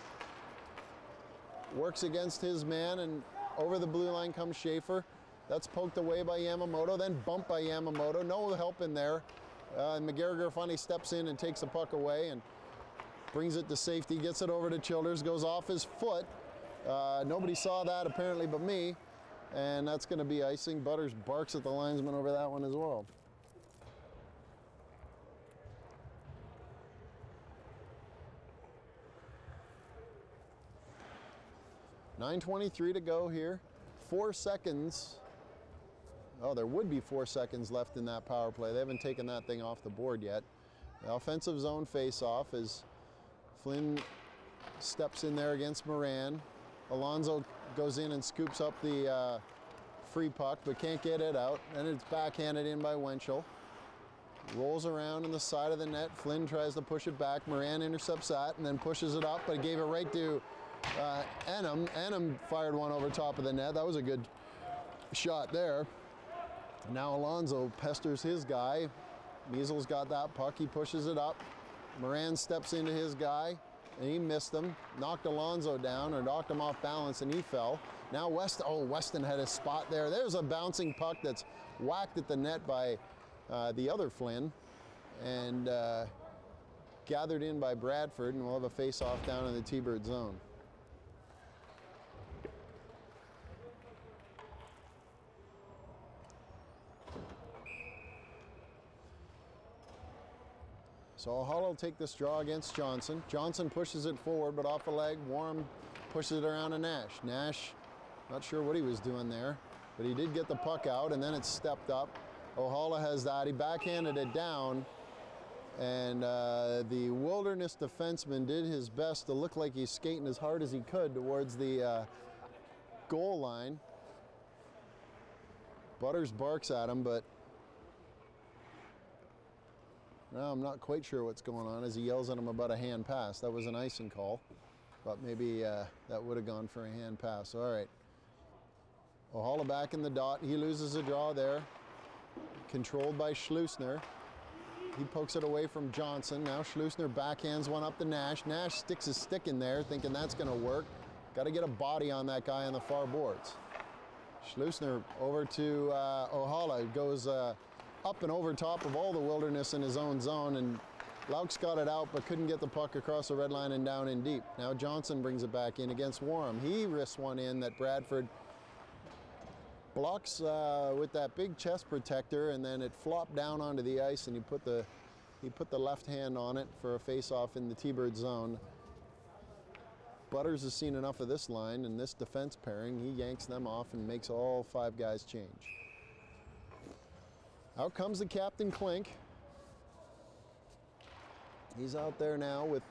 works against his man, and over the blue line comes Schaefer. That's poked away by Yamamoto, then bumped by Yamamoto. No help in there. McGarriger finally steps in and takes the puck away and brings it to safety, gets it over to Childers, goes off his foot. Nobody saw that apparently but me, and that's going to be icing. Butters barks at the linesman over that one as well. .9:23 to go here. 4 seconds. Oh, there would be 4 seconds left in that power play. They haven't taken that thing off the board yet. The offensive zone face-off is Flynn steps in there against Moran. Alonso goes in and scoops up the free puck, but can't get it out. And it's backhanded in by Wenchel. Rolls around on the side of the net. Flynn tries to push it back. Moran intercepts that and then pushes it up, but gave it right to Enham. Enham fired one over top of the net. That was a good shot there. Now Alonso pesters his guy. Measles got that puck. He pushes it up. Moran steps into his guy, and he missed him. Knocked Alonso down, or knocked him off balance, and he fell. Now Weston had a spot there. There's a bouncing puck that's whacked at the net by the other Flynn, and gathered in by Bradford, and we'll have a face-off down in the T-Bird zone. So O'Hala will take this draw against Johnson. Johnson pushes it forward, but off a leg. Warren pushes it around to Nash. Nash, not sure what he was doing there, but he did get the puck out, and then it stepped up. O'Hala has that. He backhanded it down, and the Wilderness defenseman did his best to look like he's skating as hard as he could towards the goal line. Butters barks at him, but now I'm not quite sure what's going on as he yells at him about a hand pass. That was an icing call, but maybe that would have gone for a hand pass. All right. O'Hala back in the dot. He loses a draw there. Controlled by Schlusner. He pokes it away from Johnson. Now Schlusner backhands one up to Nash. Nash sticks his stick in there thinking that's going to work. Got to get a body on that guy on the far boards. Schlusner over to O'Hala. Goes up and over top of all the Wilderness in his own zone, and Laux got it out but couldn't get the puck across the red line and down in deep. Now Johnson brings it back in against Warham. He risks one in that Bradford blocks with that big chest protector, and then it flopped down onto the ice, and he put the He put the left hand on it for a face-off in the T-Bird zone. Butters has seen enough of this line and this defense pairing. He yanks them off and makes all 5 guys change. Out comes the captain, Klink. He's out there now with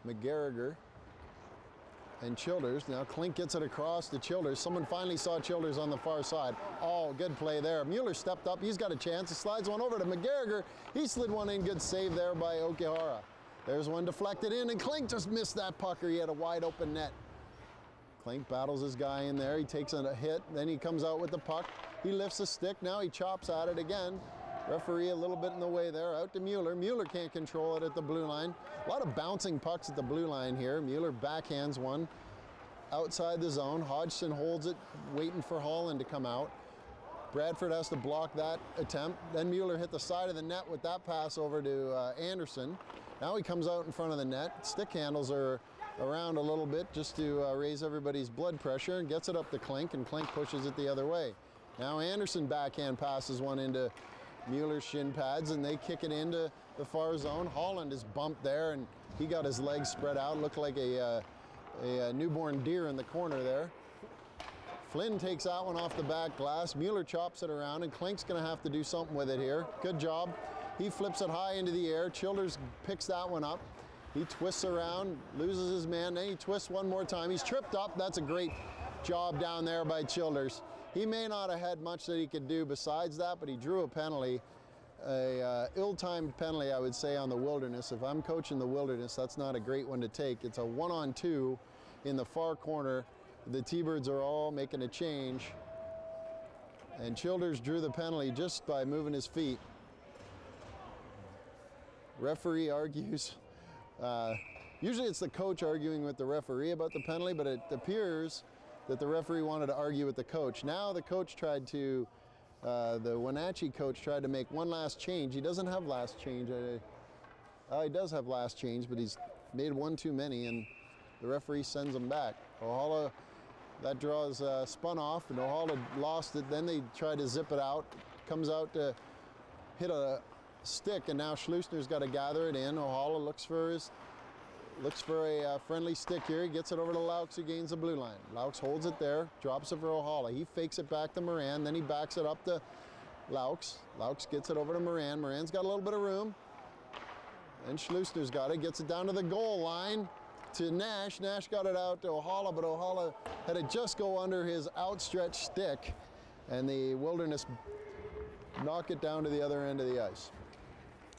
McGarriger and Childers. Now Klink gets it across to Childers. Someone finally saw Childers on the far side. Oh, good play there. Mueller stepped up. He's got a chance. He slides one over to McGarriger. He slid one in. Good save there by Okihara. There's one deflected in, and Klink just missed that pucker. He had a wide open net. Klink battles his guy in there. He takes a hit. Then he comes out with the puck. He lifts a stick. Now he chops at it again. Referee a little bit in the way there. Out to Mueller. Mueller can't control it at the blue line. A lot of bouncing pucks at the blue line here. Mueller backhands one outside the zone. Hodgson holds it, waiting for Holland to come out. Bradford has to block that attempt. Then Mueller hit the side of the net with that pass over to Anderson. Now he comes out in front of the net. Stick handles are around a little bit just to raise everybody's blood pressure, and gets it up to Klink, and Klink pushes it the other way. Now Anderson backhand passes one into Mueller's shin pads, and they kick it into the far zone. Holland is bumped there, and he got his legs spread out. Looked like a newborn deer in the corner there. Flynn takes that one off the back glass. Mueller chops it around, and Klink's going to have to do something with it here. Good job. He flips it high into the air. Childers picks that one up. He twists around, loses his man, then he twists one more time. He's tripped up. That's a great job down there by Childers. He may not have had much that he could do besides that, but he drew a penalty, a ill-timed penalty, I would say, on the Wilderness. If I'm coaching the Wilderness, that's not a great one to take. It's a 1-on-2 in the far corner. The T-Birds are all making a change, and Childers drew the penalty just by moving his feet. Referee argues. Usually it's the coach arguing with the referee about the penalty, but it appears that the referee wanted to argue with the coach. Now the coach tried to, the Wenatchee coach tried to make one last change. He doesn't have last change. He does have last change, but he's made one too many, and the referee sends him back. Ohala, that draw is spun off, and Ohala lost it. Then they tried to zip it out. Comes out to hit a stick, and now Schleusner's got to gather it in. Ohala looks for a friendly stick here. He gets it over to Laux, who gains the blue line. Laux holds it there, drops it for Ohala. He fakes it back to Moran, then he backs it up to Laux. Laux gets it over to Moran. Moran's got a little bit of room, and Schleusner's got it. Gets it down to the goal line to Nash. Nash got it out to Ohala, but Ohala had it just go under his outstretched stick, and the Wilderness knock it down to the other end of the ice.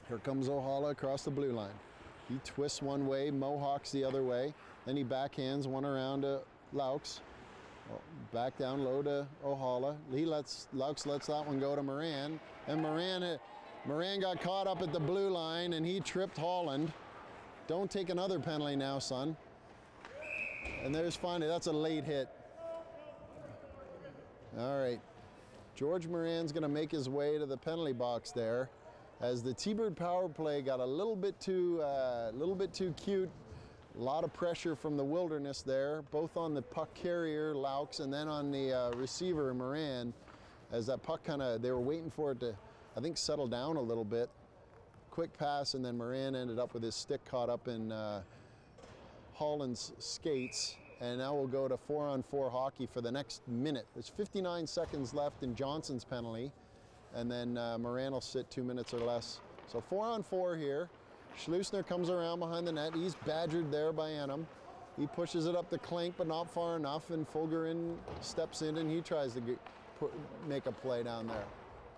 Here comes Ohala across the blue line. He twists one way, mohawks the other way. Then he backhands one around to Laux. Back down low to Ohala. Laux lets that one go to Moran. And Moran got caught up at the blue line, and he tripped Holland. Don't take another penalty now, son. And there's finally, that's a late hit. All right. George Moran's going to make his way to the penalty box there, as the T-Bird power play got a little bit too cute. A lot of pressure from the Wilderness there, both on the puck carrier, Laux, and then on the receiver, Moran, as that puck they were waiting for it to, I think, settle down a little bit. Quick pass, and then Moran ended up with his stick caught up in Holland's skates. And now we'll go to 4-on-4 hockey for the next minute. There's 59 seconds left in Johnson's penalty, and then Moran will sit 2 minutes or less. So 4-on-4 here. Schleusner comes around behind the net. He's badgered there by Enum. He pushes it up to Klink, but not far enough, and Fulgerin steps in, and he tries to make a play down there.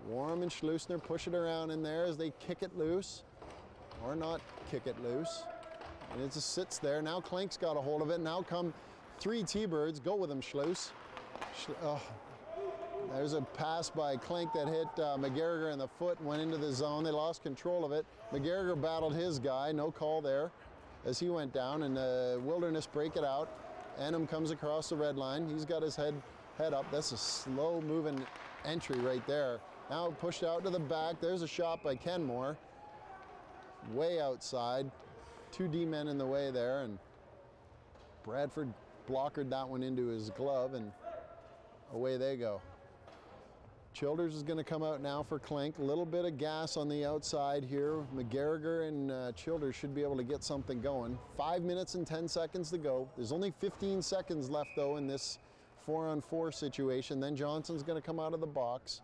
Warm and Schleusner push it around in there as they kick it loose, or not kick it loose. And it just sits there. Now Klink's got a hold of it. Now come 3 T-Birds. Go with them, Schleus. There's a pass by Klink that hit McGarriger in the foot and went into the zone. They lost control of it. McGarriger battled his guy. No call there as he went down, and the Wilderness break it out. Enum comes across the red line. He's got his head up. That's a slow-moving entry right there. Now pushed out to the back. There's a shot by Kenmore. Way outside. 2 D-men in the way there, and Bradford blockered that one into his glove, and away they go. Childers is going to come out now for Klink. A little bit of gas on the outside here. McGarriger and Childers should be able to get something going. 5 minutes and 10 seconds to go. There's only 15 seconds left, though, in this 4-on-4 situation. Then Johnson's going to come out of the box.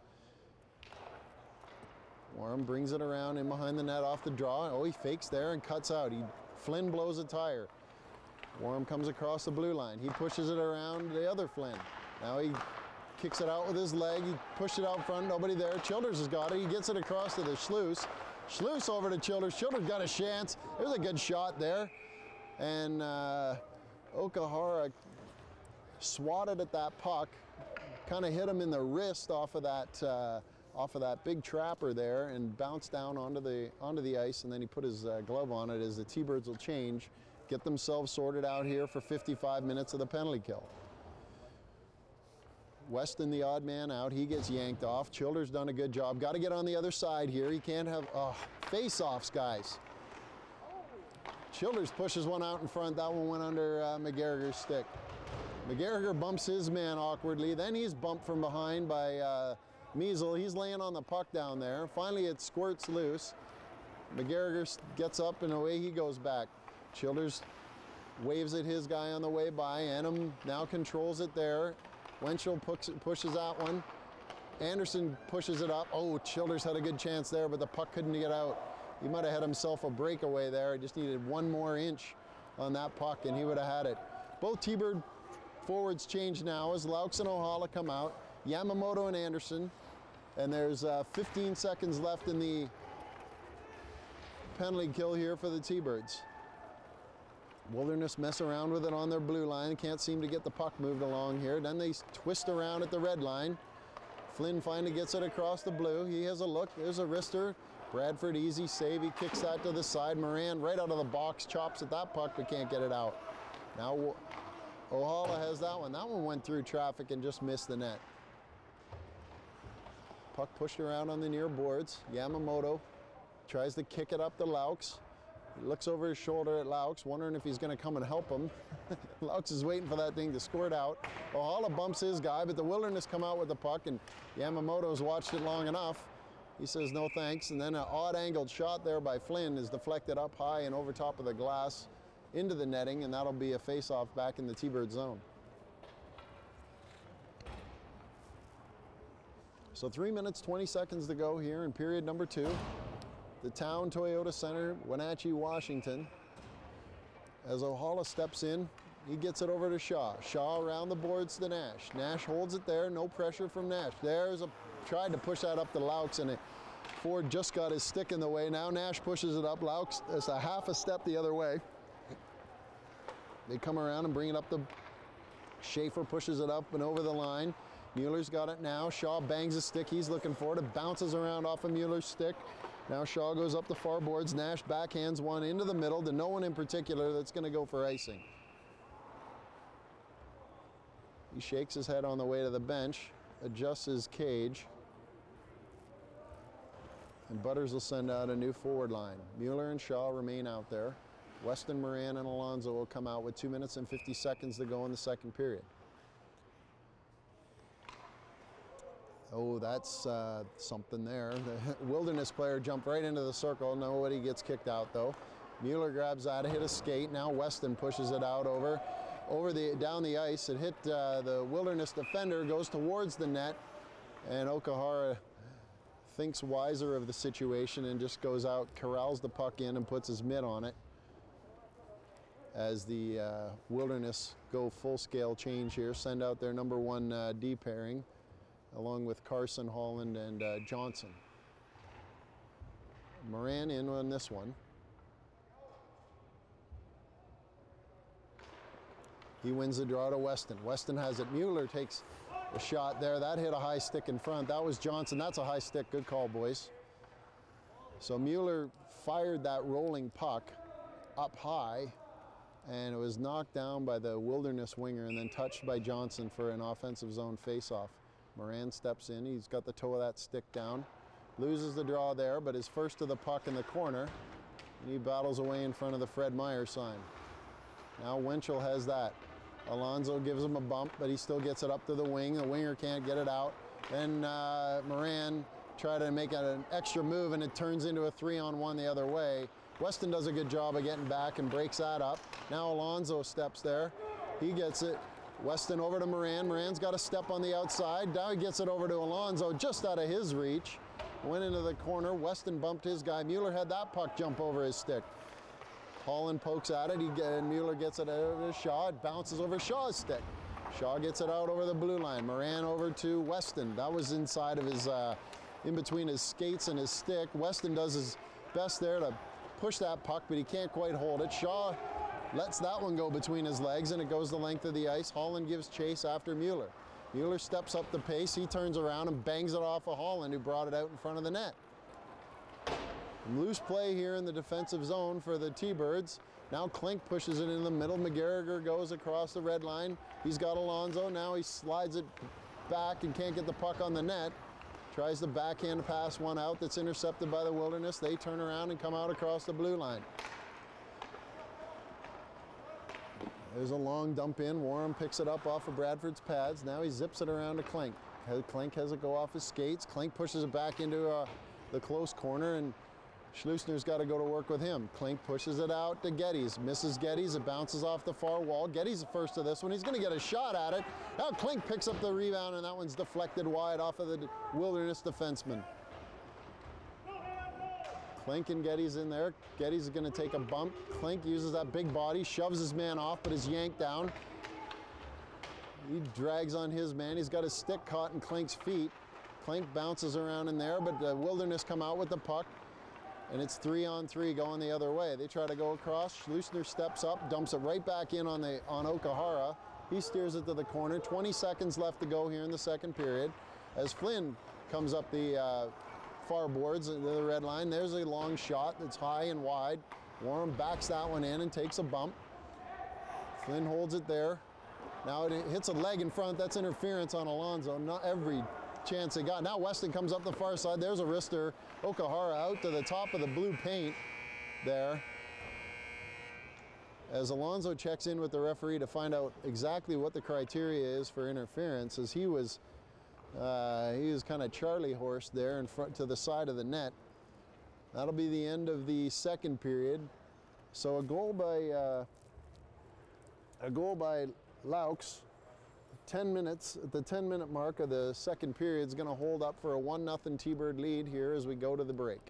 Warren brings it around in behind the net off the draw. Oh, he fakes there and cuts out. Flynn blows a tire. Warren comes across the blue line. He pushes it around the other Flynn. Now he kicks it out with his leg. He pushed it out front. Nobody there. Childers has got it. He gets it across to the Schluss. Schluss over to Childers. Childers got a chance. It was a good shot there. And Okahara swatted at that puck. Kind of hit him in the wrist off of that big trapper there and bounced down onto the ice, and then he put his glove on it as the T-Birds will change, get themselves sorted out here for 55 minutes of the penalty kill. Weston, the odd man out, he gets yanked off. Childers done a good job. Got to get on the other side here. He can't have face-offs, guys. Childers pushes one out in front. That one went under McGarriger's stick. McGarriger bumps his man awkwardly. Then he's bumped from behind by Measle. He's laying on the puck down there. Finally, it squirts loose. McGarriger gets up and away he goes back. Childers waves at his guy on the way by. Annam now controls it there. Winchell pushes that one. Anderson pushes it up. Oh, Childers had a good chance there, but the puck couldn't get out. He might have had himself a breakaway there. He just needed one more inch on that puck, and he would have had it. Both T-Bird forwards change now as Laux and Ohala come out. Yamamoto and Anderson. And there's 15 seconds left in the penalty kill here for the T-Birds. Wilderness mess around with it on their blue line. Can't seem to get the puck moved along here. Then they twist around at the red line. Flynn finally gets it across the blue. He has a look. There's a wrister. Bradford, easy save. He kicks that to the side. Moran right out of the box, chops at that puck, but can't get it out. Now Ohala has that one. That one went through traffic and just missed the net. Puck pushed around on the near boards. Yamamoto tries to kick it up to Laux. He looks over his shoulder at Laux, wondering if he's going to come and help him. Laux is waiting for that thing to squirt out. Ohala bumps his guy, but the Wilderness come out with the puck, and Yamamoto's watched it long enough. He says no thanks, and then an odd-angled shot there by Flynn is deflected up high and over top of the glass into the netting, and that'll be a face-off back in the T-Bird zone. So 3 minutes, 20 seconds to go here in period number 2. The Town Toyota Center, Wenatchee, Washington. As Ohala steps in, he gets it over to Shaw. Shaw around the boards to Nash. Nash holds it there, no pressure from Nash. Tried to push that up to Laux, and Ford just got his stick in the way. Now Nash pushes it up. Laux is a half a step the other way. They come around and bring it up to Schaefer, pushes it up and over the line. Mueller's got it now. Shaw bangs a stick. He's looking for it. It bounces around off of Mueller's stick. Now Shaw goes up the far boards. Nash backhands one into the middle to no one in particular that's going to go for icing. He shakes his head on the way to the bench, adjusts his cage, and Butters will send out a new forward line. Mueller and Shaw remain out there. Weston, Moran, and Alonso will come out with 2 minutes and 50 seconds to go in the second period. Oh, that's something there. The Wilderness player jumped right into the circle. Nobody gets kicked out, though. Mueller grabs that, hit a skate. Now Weston pushes it out down the ice. It hit the Wilderness defender, goes towards the net, and Okahara thinks wiser of the situation and just goes out, corrals the puck in, and puts his mitt on it as the Wilderness go full-scale change here, send out their number 1 D pairing, along with Carson, Holland, and Johnson. Moran in on this one. He wins the draw to Weston. Weston has it. Mueller takes a shot there. That hit a high stick in front. That was Johnson. That's a high stick. Good call, boys. So Mueller fired that rolling puck up high, and it was knocked down by the Wilderness winger and then touched by Johnson for an offensive zone faceoff. Moran steps in. He's got the toe of that stick down. Loses the draw there, but is first to the puck in the corner. And he battles away in front of the Fred Meyer sign. Now Winchell has that. Alonso gives him a bump, but he still gets it up to the wing. The winger can't get it out. Then Moran tried to make an extra move, and it turns into a 3-on-1 the other way. Weston does a good job of getting back and breaks that up. Now Alonso steps there. He gets it. Weston over to Moran. Moran's got a step on the outside. Now he gets it over to Alonso, just out of his reach. Went into the corner. Weston bumped his guy. Mueller had that puck jump over his stick. Holland pokes at it. Mueller gets it out of Shaw. It bounces over Shaw's stick. Shaw gets it out over the blue line. Moran over to Weston. That was inside of his, in between his skates and his stick. Weston does his best there to push that puck, but he can't quite hold it. Shaw lets that one go between his legs, and it goes the length of the ice. Holland gives chase after Mueller. Mueller steps up the pace. He turns around and bangs it off of Holland, who brought it out in front of the net. Loose play here in the defensive zone for the T-Birds. Now Klink pushes it in the middle. McGarriger goes across the red line. He's got Alonso. Now he slides it back and can't get the puck on the net. Tries the backhand pass one out that's intercepted by the Wilderness. They turn around and come out across the blue line. There's a long dump in. Warren picks it up off of Bradford's pads. Now he zips it around to Klink. Klink has it go off his skates. Klink pushes it back into the close corner, and Schleusner's got to go to work with him. Klink pushes it out to Geddes. Misses Geddes. It bounces off the far wall. Geddes the first to this one. He's going to get a shot at it. Now Klink picks up the rebound, and that one's deflected wide off of the Wilderness defenseman. Klink and Geddes in there. Geddes is going to take a bump. Klink uses that big body, shoves his man off, but is yanked down. He drags on his man. He's got his stick caught in Klink's feet. Klink bounces around in there, but the Wilderness come out with the puck, and it's 3-on-3 going the other way. They try to go across. Schleusner steps up, dumps it right back in on Okahara. He steers it to the corner. 20 seconds left to go here in the second period. As Flynn comes up the far boards into the red line, there's a long shot that's high and wide. Warren backs that one in and takes a bump. Flynn holds it there. Now it hits a leg in front. That's interference on Alonso. Not every chance they got. Now Weston comes up the far side. There's a wrister. Okahara out to the top of the blue paint there. As Alonso checks in with the referee to find out exactly what the criteria is for interference, as he was kind of Charlie horse there in front to the side of the net. That'll be the end of the second period. So a goal by Laux, 10 minutes, at the 10-minute mark of the second period, is going to hold up for a 1-0 T-Bird lead here as we go to the break.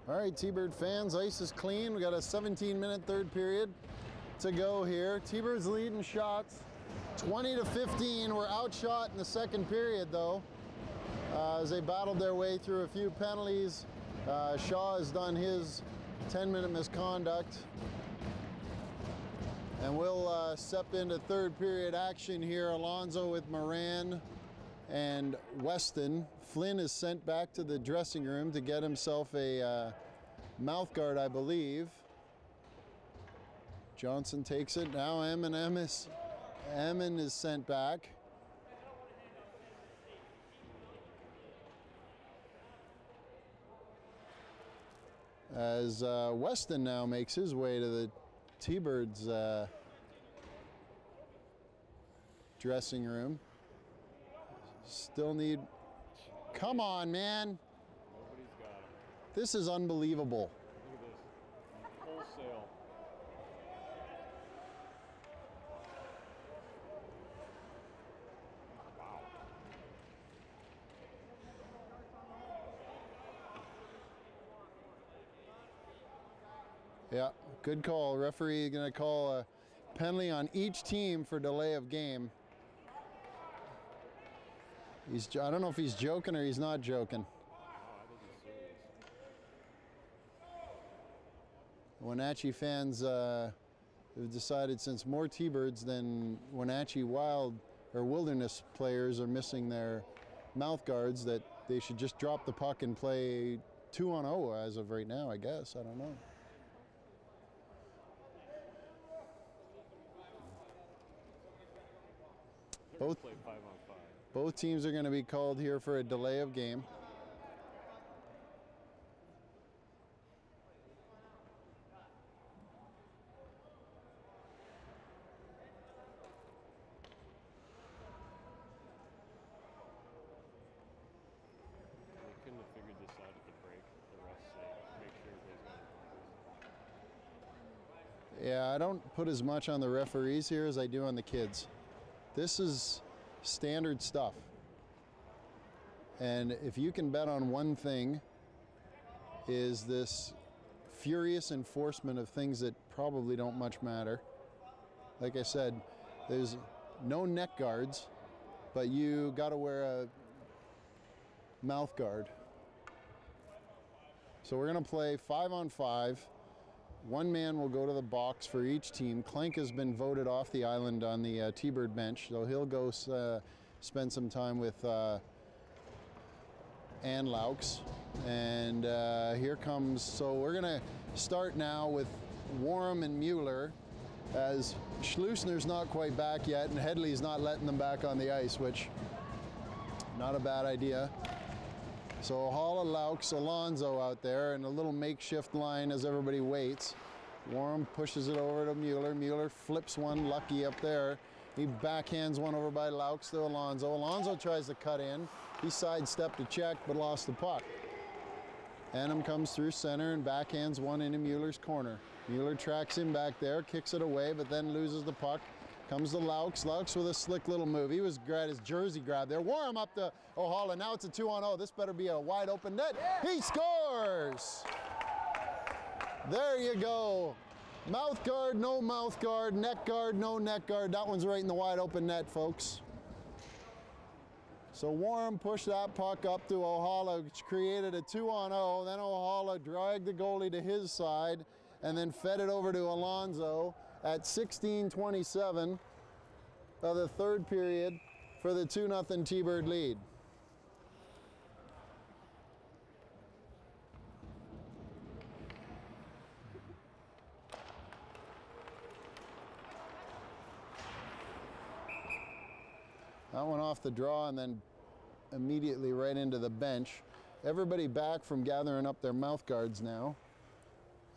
All right, T-Bird fans, ice is clean. We got a 17-minute third period to go here. T-Bird's leading shots 20-15. We're outshot in the second period though, as they battled their way through a few penalties. Shaw has done his 10-minute misconduct. And we'll step into third period action here. Alonso with Moran and Weston. Flynn is sent back to the dressing room to get himself a mouth guard, I believe. Johnson takes it. Now Emmon is sent back. As Weston now makes his way to the T-Birds dressing room. Still need, come on, man. Nobody's got him. This is unbelievable. Look at this. Wholesale. Wow. Yeah, good call. Referee going to call a penalty on each team for delay of game. I don't know if he's joking or he's not joking. I think he's serious. Wenatchee fans have decided, since more T-Birds than Wenatchee Wilderness players are missing their mouth guards, that they should just drop the puck and play 2-on-0 as of right now, I guess. I don't know. Both Play 5-on-5. Both teams are going to be called here for a delay of game. They couldn't have figured this out at the break. The refs say, make sure everybody's got it. Yeah, I don't put as much on the referees here as I do on the kids. This is standard stuff. And if you can bet on one thing, is this furious enforcement of things that probably don't much matter. Like I said, there's no neck guards, but you got to wear a mouth guard. So we're going to play 5-on-5. One man will go to the box for each team. Clank has been voted off the island on the T-Bird bench, so he'll go spend some time with Ann Laux. And here comes, so we're gonna start now with Warham and Mueller, as Schleusner's not quite back yet and Headley's not letting them back on the ice, which, not a bad idea. So Halla, Laux, Alonso out there, and a little makeshift line as everybody waits. Warham pushes it over to Mueller. Mueller flips one, lucky up there. He backhands one over by Laux to Alonso. Alonso tries to cut in. He sidestepped a check, but lost the puck. Annam comes through center and backhands one into Mueller's corner. Mueller tracks him back there, kicks it away, but then loses the puck. Comes to Laux. Laux with a slick little move. He was at his jersey grab there. Warham up to O'Halla. Now it's a 2-on-0. This better be a wide open net. He scores! There you go. Mouth guard, no mouth guard. Neck guard, no neck guard. That one's right in the wide open net, folks. So Warham pushed that puck up to O'Halla, which created a 2-on-0. Then O'Halla dragged the goalie to his side and then fed it over to Alonso at 16:27 of the third period for the 2-0 T-Bird lead. That one off the draw and then immediately right into the bench. Everybody back from gathering up their mouth guards now,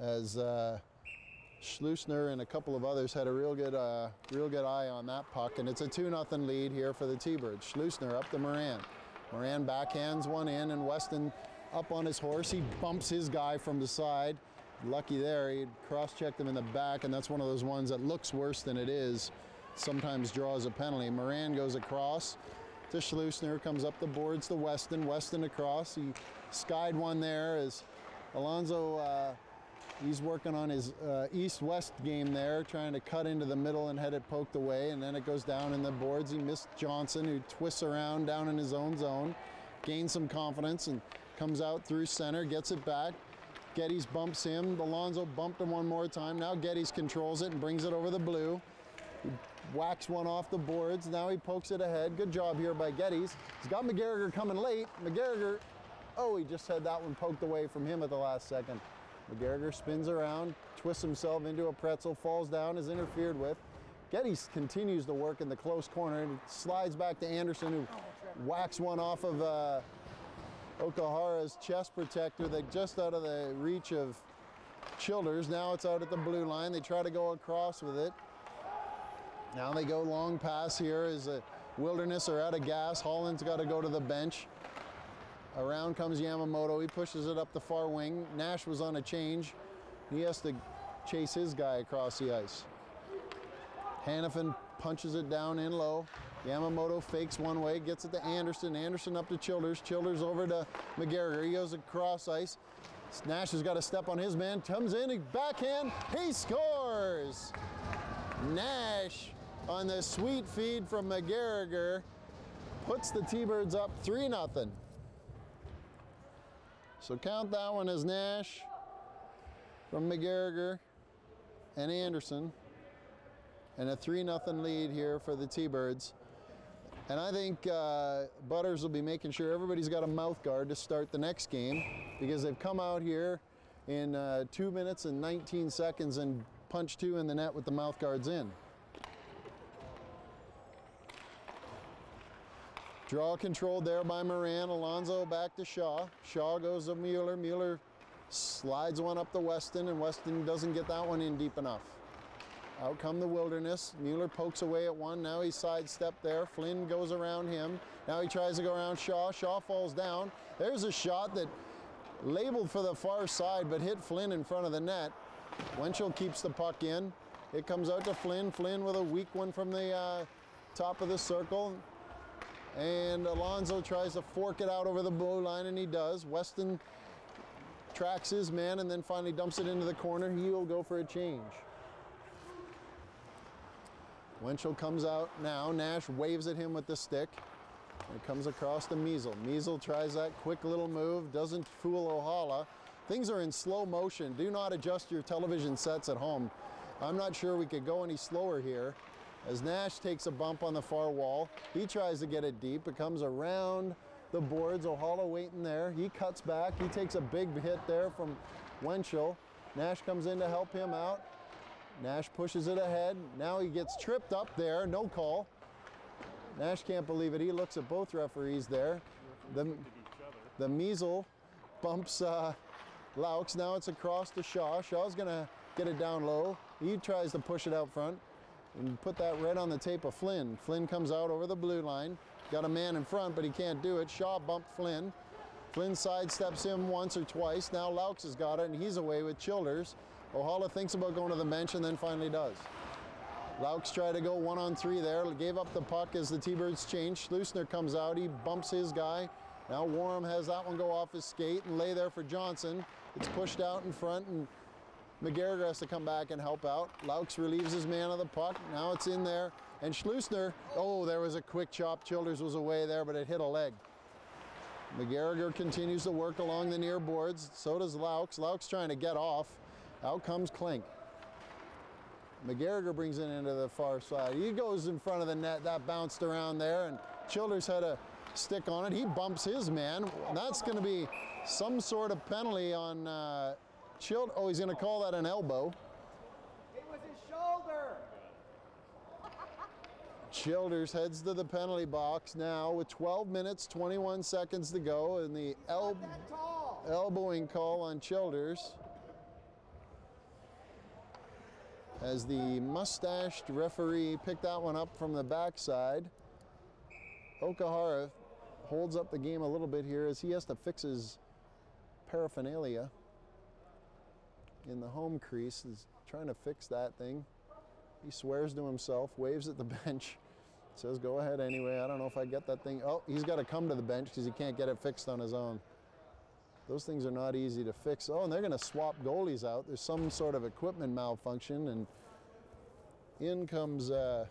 as Schleusner and a couple of others had a real good eye on that puck, and it's a 2-0 lead here for the T-Birds. Schleusner up to Moran. Moran backhands one in, and Weston up on his horse. He bumps his guy from the side. Lucky there, he cross-checked him in the back, and that's one of those ones that looks worse than it is. Sometimes draws a penalty. Moran goes across to Schleusner, comes up the boards to Weston. Weston across. He skied one there as Alonso, he's working on his east-west game there, trying to cut into the middle and head it poked away, and then it goes down in the boards. He missed Johnson, who twists around down in his own zone, gains some confidence, and comes out through center, gets it back. Geddes bumps him. Alonso bumped him one more time. Now Geddes controls it and brings it over the blue. He whacks one off the boards. Now he pokes it ahead. Good job here by Geddes. He's got McGarriger coming late. McGarriger, oh, he just had that one poked away from him at the last second. McGarriger spins around, twists himself into a pretzel, falls down, is interfered with. Geddes continues to work in the close corner and slides back to Anderson, who whacks one off of Okahara's chest protector that just out of the reach of Childers. Now it's out at the blue line. They try to go across with it. Now they go long pass here as Wilderness are out of gas. Holland's got to go to the bench. Around comes Yamamoto. He pushes it up the far wing. Nash was on a change. He has to chase his guy across the ice. Hannafin punches it down in low. Yamamoto fakes one way, gets it to Anderson. Anderson up to Childers. Childers over to McGarriger. He goes across ice. Nash has got to step on his man. Comes in, backhand. He scores! Nash on the sweet feed from McGarriger puts the T-Birds up 3-0. So count that one as Nash from McGarriger and Anderson, and a 3-0 lead here for the T-Birds. And I think Butters will be making sure everybody's got a mouth guard to start the next game, because they've come out here in 2 minutes and 19 seconds and punched 2 in the net with the mouth guards in. Draw controlled there by Moran. Alonso back to Shaw. Shaw goes to Mueller. Mueller slides one up to Weston, and Weston doesn't get that one in deep enough. Out come the Wilderness. Mueller pokes away at one. Now he sidestepped there. Flynn goes around him. Now he tries to go around Shaw. Shaw falls down. There's a shot that labeled for the far side, but hit Flynn in front of the net. Winchell keeps the puck in. It comes out to Flynn. Flynn with a weak one from the top of the circle. And Alonso tries to fork it out over the blue line, and he does. Weston tracks his man and then finally dumps it into the corner. He'll go for a change. Winchell comes out now. Nash waves at him with the stick. It comes across to Measle. Measle tries that quick little move, doesn't fool Ohala. Things are in slow motion. Do not adjust your television sets at home. I'm not sure we could go any slower here. As Nash takes a bump on the far wall, he tries to get it deep. It comes around the boards. Ohala waiting there. He cuts back. He takes a big hit there from Winchell. Nash comes in to help him out. Nash pushes it ahead. Now he gets tripped up there. No call. Nash can't believe it. He looks at both referees there. The Measle bumps Laux. Now it's across to Shaw. Shaw's going to get it down low. He tries to push it out front and put that right on the tape of Flynn. Flynn comes out over the blue line. Got a man in front, but he can't do it. Shaw bumped Flynn. Flynn sidesteps him once or twice. Now Laux has got it, and he's away with Childers. Ohala thinks about going to the bench and then finally does. Laux tried to go 1-on-3 there. Gave up the puck as the T-Birds change. Schleusner comes out. He bumps his guy. Now Warham has that one go off his skate and lay there for Johnson. It's pushed out in front, and McGarriger has to come back and help out. Laux relieves his man of the puck. Now it's in there. And Schleusner, oh, there was a quick chop. Childers was away there, but it hit a leg. McGarriger continues to work along the near boards. So does Laux. Laux trying to get off. Out comes Klink. McGarriger brings it into the far side. He goes in front of the net. That bounced around there, and Childers had a stick on it. He bumps his man. That's going to be some sort of penalty on oh, he's going to call that an elbow. It was his shoulder. Childers heads to the penalty box now with 12 minutes, 21 seconds to go, and the elbowing call on Childers. As the mustached referee picked that one up from the backside. Okahara holds up the game a little bit here as he has to fix his paraphernalia in the home crease. He's trying to fix that thing. He swears to himself, waves at the bench, says go ahead anyway. I don't know if I get that thing. Oh, he's got to come to the bench because he can't get it fixed on his own. Those things are not easy to fix. Oh, and they're going to swap goalies out. There's some sort of equipment malfunction, and in comes the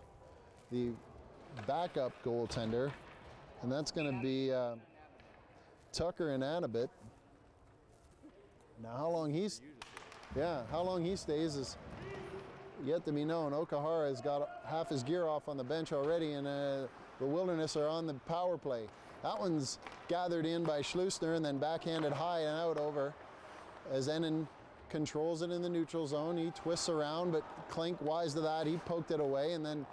backup goaltender, and that's going to be Tucker and Annabit. Now, how long how long he stays is yet to be known. Okahara has got half his gear off on the bench already, and the Wilderness are on the power play. That one's gathered in by Schlusner and then backhanded high and out over as Ennin controls it in the neutral zone. He twists around, but Klink, wise to that, he poked it away and then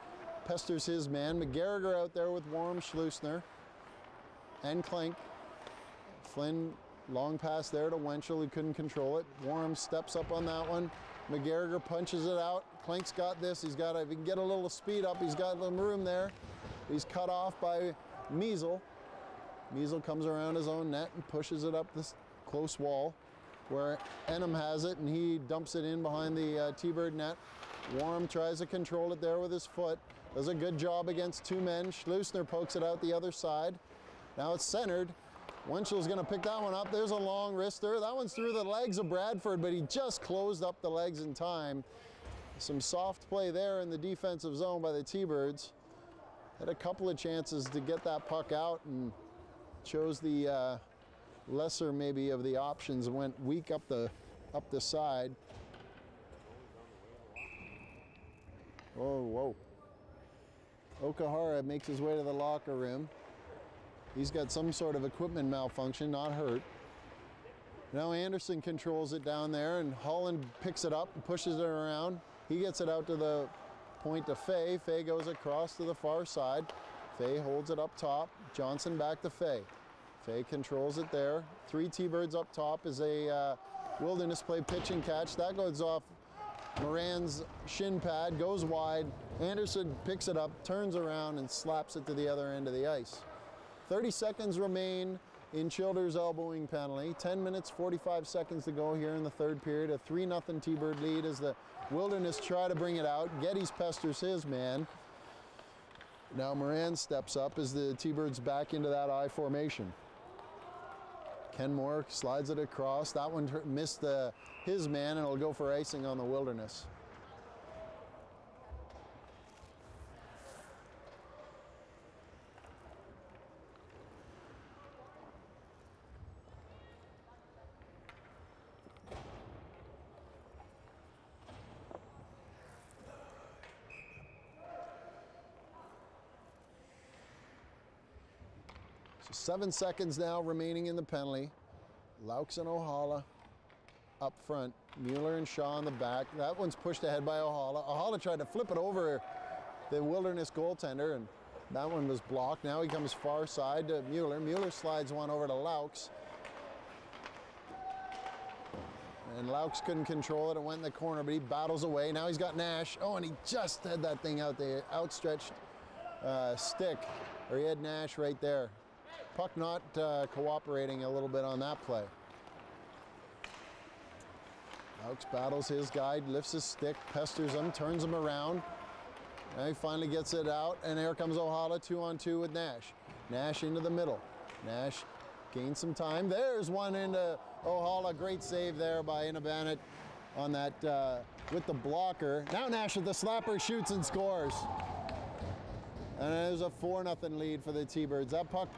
pesters his man. McGarriger out there with Warm, Schlusner, and Klink. Flynn, long pass there to Wenchel, who couldn't control it. Warm steps up on that one. McGarriger punches it out. Klink's got this. He's got, if he can get a little speed up, he's got a little room there. He's cut off by Measle. Measle comes around his own net and pushes it up this close wall where Ennim has it, and he dumps it in behind the T-Bird net. Warm tries to control it there with his foot. Does a good job against two men. Schlusner pokes it out the other side. Now it's centered. Wenchel's going to pick that one up. There's a long wrister. That one's through the legs of Bradford, but he just closed up the legs in time. Some soft play there in the defensive zone by the T-Birds. Had a couple of chances to get that puck out and chose the lesser maybe of the options and went weak up the side. Oh, whoa. Okahara makes his way to the locker room. He's got some sort of equipment malfunction, not hurt. Now Anderson controls it down there, and Holland picks it up and pushes it around. He gets it out to the point to Fay. Fay goes across to the far side. Fay holds it up top. Johnson back to Fay. Fay controls it there. 3 T-Birds up top as a Wilderness play pitch and catch. That goes off Moran's shin pad, goes wide. Anderson picks it up, turns around, and slaps it to the other end of the ice. 30 seconds remain in Childers' elbowing penalty. 10 minutes, 45 seconds to go here in the third period. A 3-0 T-Bird lead as the Wilderness try to bring it out. Geddes pesters his man. Now Moran steps up as the T-Birds back into that I formation. Kenmore slides it across. That one missed his man, and it'll go for icing on the Wilderness. So 7 seconds now remaining in the penalty. Laux and Ohala up front. Mueller and Shaw in the back. That one's pushed ahead by Ohala. Ohala tried to flip it over the Wilderness goaltender, and that one was blocked. Now he comes far side to Mueller. Mueller slides one over to Laux. And Laux couldn't control it. It went in the corner, but he battles away. Now he's got Nash. Oh, and he just had that thing out the outstretched stick, or he had Nash right there. Puck not cooperating a little bit on that play. Laux battles his guy, lifts his stick, pesters him, turns him around. Now he finally gets it out, and there comes Ohala 2-on-2 with Nash. Nash into the middle. Nash gains some time. There's one into Ohala. Great save there by Inabanet on that with the blocker. Now Nash with the slapper shoots and scores. And there's a 4-0 lead for the T-Birds. That puck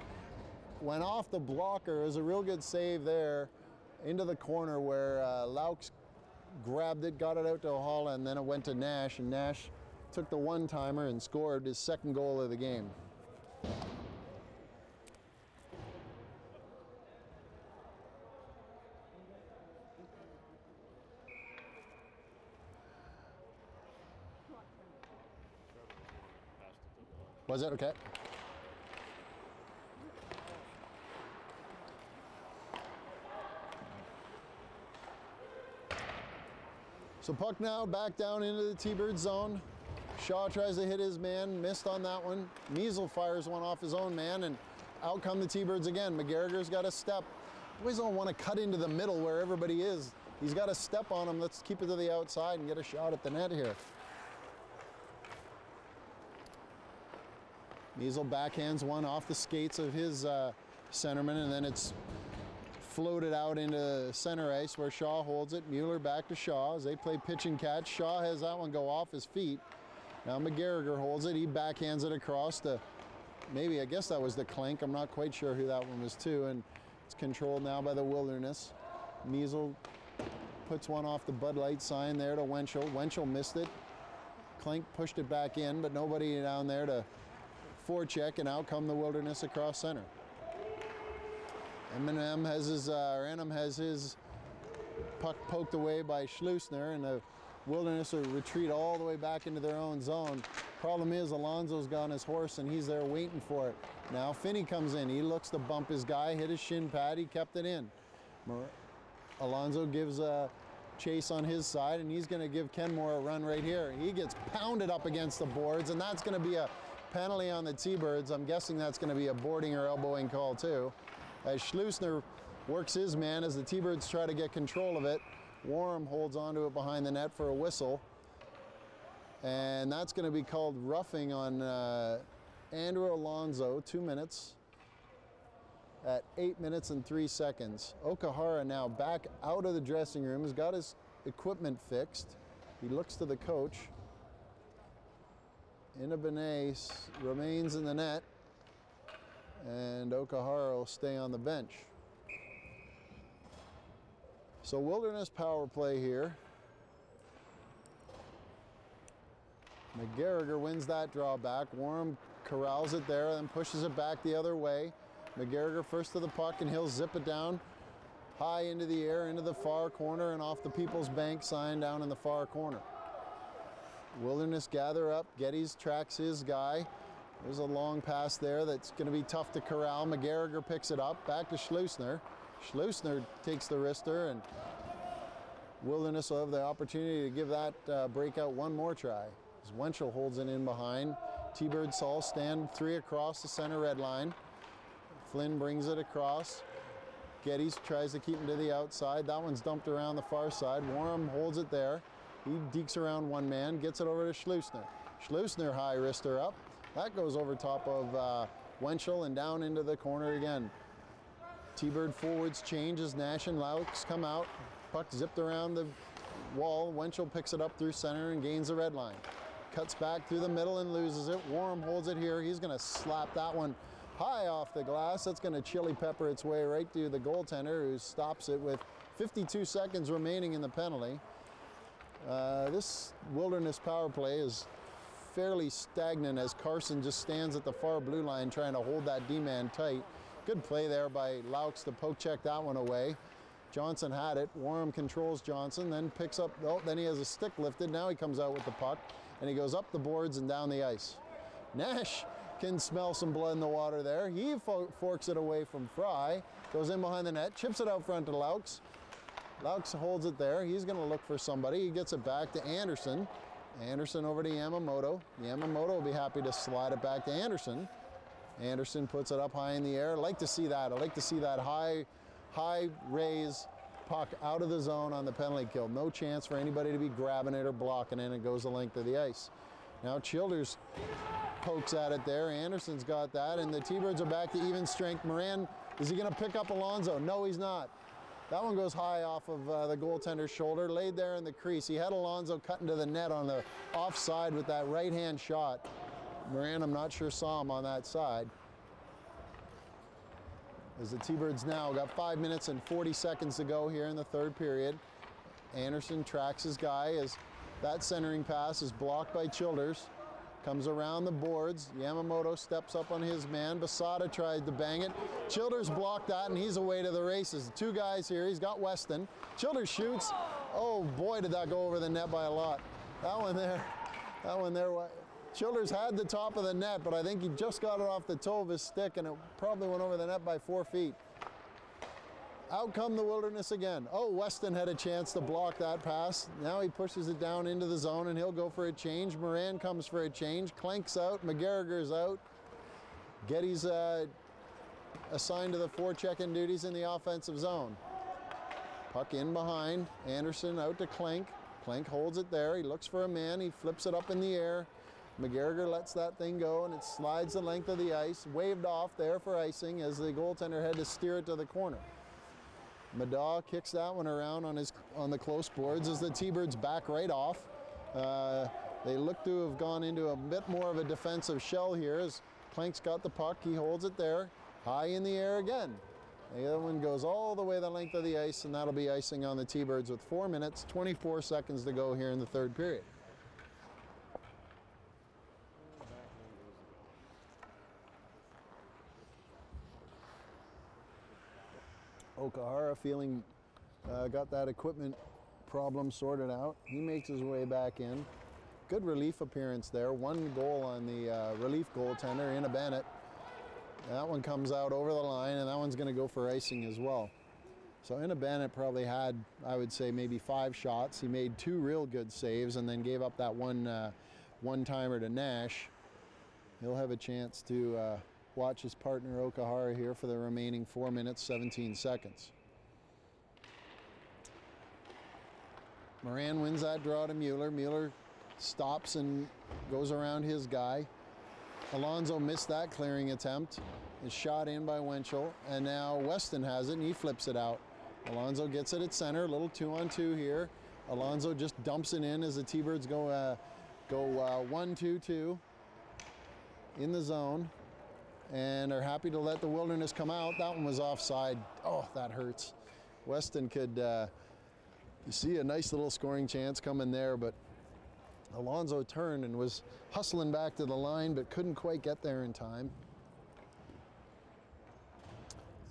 went off the blocker. It was a real good save there into the corner where Laux grabbed it, got it out to Ohala, and then it went to Nash, and Nash took the one-timer and scored his second goal of the game. Was it okay? So puck now back down into the T-Bird zone. Shaw tries to hit his man, missed on that one. Measle fires one off his own man, and out come the T-Birds again. McGarriger's got a step. Boys don't want to cut into the middle where everybody is. He's got a step on him. Let's keep it to the outside and get a shot at the net here. Measle backhands one off the skates of his centerman, and then it's floated out into center ice where Shaw holds it. Mueller back to Shaw as they play pitch and catch. Shaw has that one go off his feet. Now McGarriger holds it. He backhands it across to maybe, I guess that was the Clink. I'm not quite sure who that one was to. And it's controlled now by the Wilderness. Measle puts one off the Bud Light sign there to Wenchel. Wenchel missed it. Clink pushed it back in, but nobody down there to forecheck, and out come the Wilderness across center. Enham has his puck poked away by Schleusner, and the Wilderness will retreat all the way back into their own zone. Problem is, Alonso's got his horse, and he's there waiting for it. Now Finney comes in. He looks to bump his guy, hit his shin pad. He kept it in. Alonso gives a chase on his side, and he's going to give Kenmore a run right here. He gets pounded up against the boards, and that's going to be a penalty on the T-Birds. I'm guessing that's going to be a boarding or elbowing call too. As Schleusner works his man as the T-Birds try to get control of it. Warham holds onto it behind the net for a whistle. And that's going to be called roughing on Andrew Alonso, 2 minutes. At 8 minutes and 3 seconds. Okahara now back out of the dressing room, has got his equipment fixed. He looks to the coach. Inabene remains in the net, and Okahara will stay on the bench. So Wilderness power play here. McGarriger wins that draw back. Warham corrals it there and pushes it back the other way. McGarriger first to the puck, and he'll zip it down high into the air, into the far corner, and off the People's Bank sign down in the far corner. Wilderness gather up. Geddes tracks his guy. There's a long pass there that's going to be tough to corral. McGarriger picks it up. Back to Schleusner. Schleusner takes the wrister, and Wilderness will have the opportunity to give that breakout one more try. As Wenchel holds it in behind. T-Birds all stand 3 across the center red line. Flynn brings it across. Geddes tries to keep him to the outside. That one's dumped around the far side. Warham holds it there. He dekes around one man, gets it over to Schleusner. Schleusner high wrister up. That goes over top of Wenchel and down into the corner again. T-Bird forwards change as Nash and Laux come out. Puck zipped around the wall. Wenchel picks it up through center and gains the red line. Cuts back through the middle and loses it. Warham holds it here. He's going to slap that one high off the glass. That's going to chili pepper its way right to the goaltender, who stops it with 52 seconds remaining in the penalty. This Wilderness power play is fairly stagnant as Carson just stands at the far blue line trying to hold that D-man tight. Good play there by Laux to poke check that one away. Johnson had it. Warham controls Johnson, then picks up, oh, then he has a stick lifted. Now he comes out with the puck, and he goes up the boards and down the ice. Nash can smell some blood in the water there. He forks it away from Fry, goes in behind the net, chips it out front to Laux. Laux holds it there. He's going to look for somebody. He gets it back to Anderson. Anderson over to Yamamoto. Yamamoto will be happy to slide it back to Anderson. Anderson puts it up high in the air. I'd like to see that. I'd like to see that high raise puck out of the zone on the penalty kill. No chance for anybody to be grabbing it or blocking it, and it goes the length of the ice. Now Childers pokes at it there. Anderson's got that, and the T-Birds are back to even strength. Moran, is he going to pick up Alonso? No, he's not. That one goes high off of the goaltender's shoulder, laid there in the crease. He had Alonso cut into the net on the offside with that right-hand shot. Moran, I'm not sure, saw him on that side. As the T-Birds now got 5 minutes and 40 seconds to go here in the third period. Anderson tracks his guy as that centering pass is blocked by Childers. Comes around the boards. Yamamoto steps up on his man. Basada tries to bang it. Childers blocked that, and he's away to the races. The two guys here. He's got Weston. Childers shoots. Oh boy, did that go over the net by a lot. That one there. Childers had the top of the net, but I think he just got it off the toe of his stick, and it probably went over the net by 4 feet. Out come the Wilderness again. Oh, Weston had a chance to block that pass. Now he pushes it down into the zone, and he'll go for a change. Moran comes for a change. Clank's out. McGarriger's out. Geddes assigned to the forecheck-in duties in the offensive zone. Puck in behind. Anderson out to Clank. Clank holds it there. He looks for a man. He flips it up in the air. McGarriger lets that thing go, and it slides the length of the ice. Waved off there for icing as the goaltender had to steer it to the corner. Madaw kicks that one around on the close boards as the T-Birds back right off. They look to have gone into a bit more of a defensive shell here as Plank's got the puck. He holds it there, high in the air again. The other one goes all the way the length of the ice, and that'll be icing on the T-Birds with 4 minutes, 24 seconds to go here in the third period. Okahara feeling got that equipment problem sorted out. He makes his way back in. Good relief appearance there. 1 goal on the relief goaltender, Ina Bennett. That one comes out over the line, and that one's going to go for icing as well. So Ina Bennett probably had, I would say, maybe 5 shots. He made 2 real good saves and then gave up that one-timer to Nash. He'll have a chance to watch his partner Okahara here for the remaining 4 minutes, 17 seconds. Moran wins that draw to Mueller. Mueller stops and goes around his guy. Alonso missed that clearing attempt. Is shot in by Winchell, and now Weston has it, and he flips it out. Alonso gets it at center, a little 2-on-2 here. Alonso just dumps it in as the T-Birds go 1-2-2 in the zone, and are happy to let the Wilderness come out. That one was offside. Oh, that hurts. Weston could, you see a nice little scoring chance coming there, but Alonso turned and was hustling back to the line, but couldn't quite get there in time.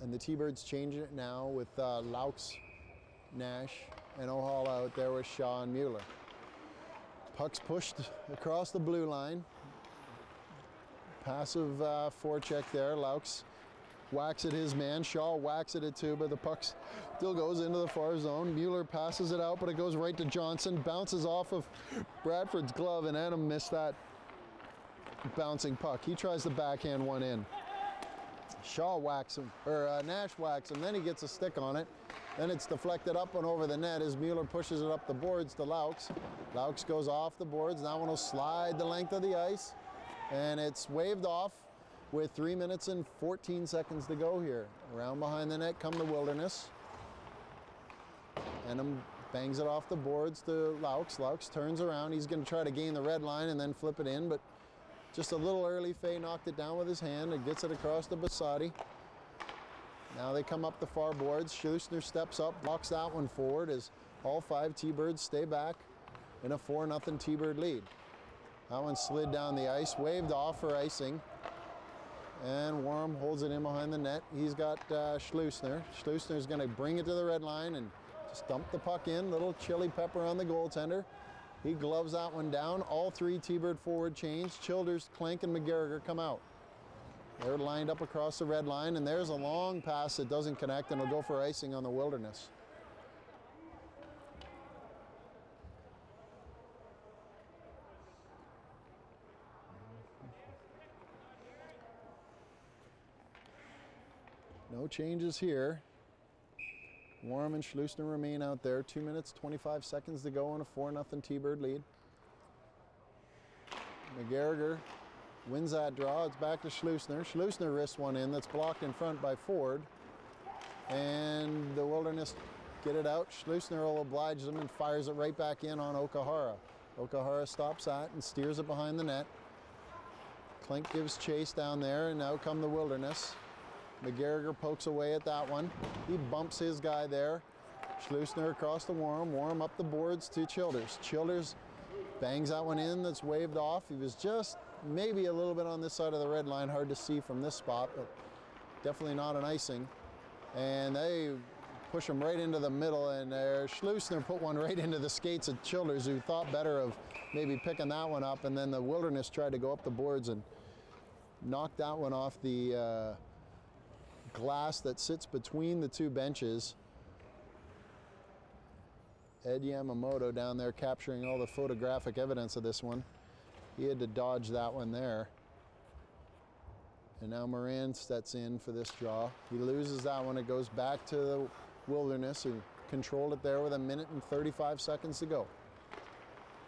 And the T-Birds changing it now with Laux, Nash, and Ohala out there with Shaw and Mueller. Puck's pushed across the blue line. Passive forecheck there. Laux whacks at his man. Shaw whacks at it too, but the puck still goes into the far zone. Mueller passes it out, but it goes right to Johnson. Bounces off of Bradford's glove, and Adam missed that bouncing puck. He tries to backhand one in. Shaw whacks him, or Nash whacks him, then he gets a stick on it. Then it's deflected up and over the net as Mueller pushes it up the boards to Laux. Laux goes off the boards. That one will slide the length of the ice, and it's waved off with 3 minutes and 14 seconds to go here. Around behind the net come the Wilderness. And bangs it off the boards to Laux. Laux turns around. He's going to try to gain the red line and then flip it in, but just a little early. Fay knocked it down with his hand and gets it across to Basati. Now they come up the far boards. Schlusner steps up, blocks that one forward as all 5 T-Birds stay back in a 4-0 T-Bird lead. That one slid down the ice, waved off for icing. And Warm holds it in behind the net. He's got Schlusner. Schlusner's going to bring it to the red line and just dump the puck in. Little chili pepper on the goaltender. He gloves that one down. All 3 T-Bird forward change. Childers, Clank, and McGarriger come out. They're lined up across the red line, and there's a long pass that doesn't connect, and it'll go for icing on the Wilderness. No changes here. Warm and Schlusner remain out there. 2 minutes, 25 seconds to go on a 4-0 T-Bird lead. McGarriger wins that draw. It's back to Schlusner. Schlusner wrists one in that's blocked in front by Ford. And the Wilderness get it out. Schlusner will oblige them and fires it right back in on Okahara. Okahara stops that and steers it behind the net. Klink gives chase down there, and now come the Wilderness. McGarriger pokes away at that one. He bumps his guy there. Schlusner across the Warm. Warm up the boards to Childers. Childers bangs that one in that's waved off. He was just maybe a little bit on this side of the red line. Hard to see from this spot, but definitely not an icing. And they push him right into the middle, and Schlusner put one right into the skates of Childers, who thought better of maybe picking that one up, and then the Wilderness tried to go up the boards and knock that one off the glass that sits between the 2 benches. Ed Yamamoto down there capturing all the photographic evidence of this one. He had to dodge that one there. And now Moran steps in for this draw. He loses that one. It goes back to the Wilderness, who controlled it there with 1 minute and 35 seconds to go.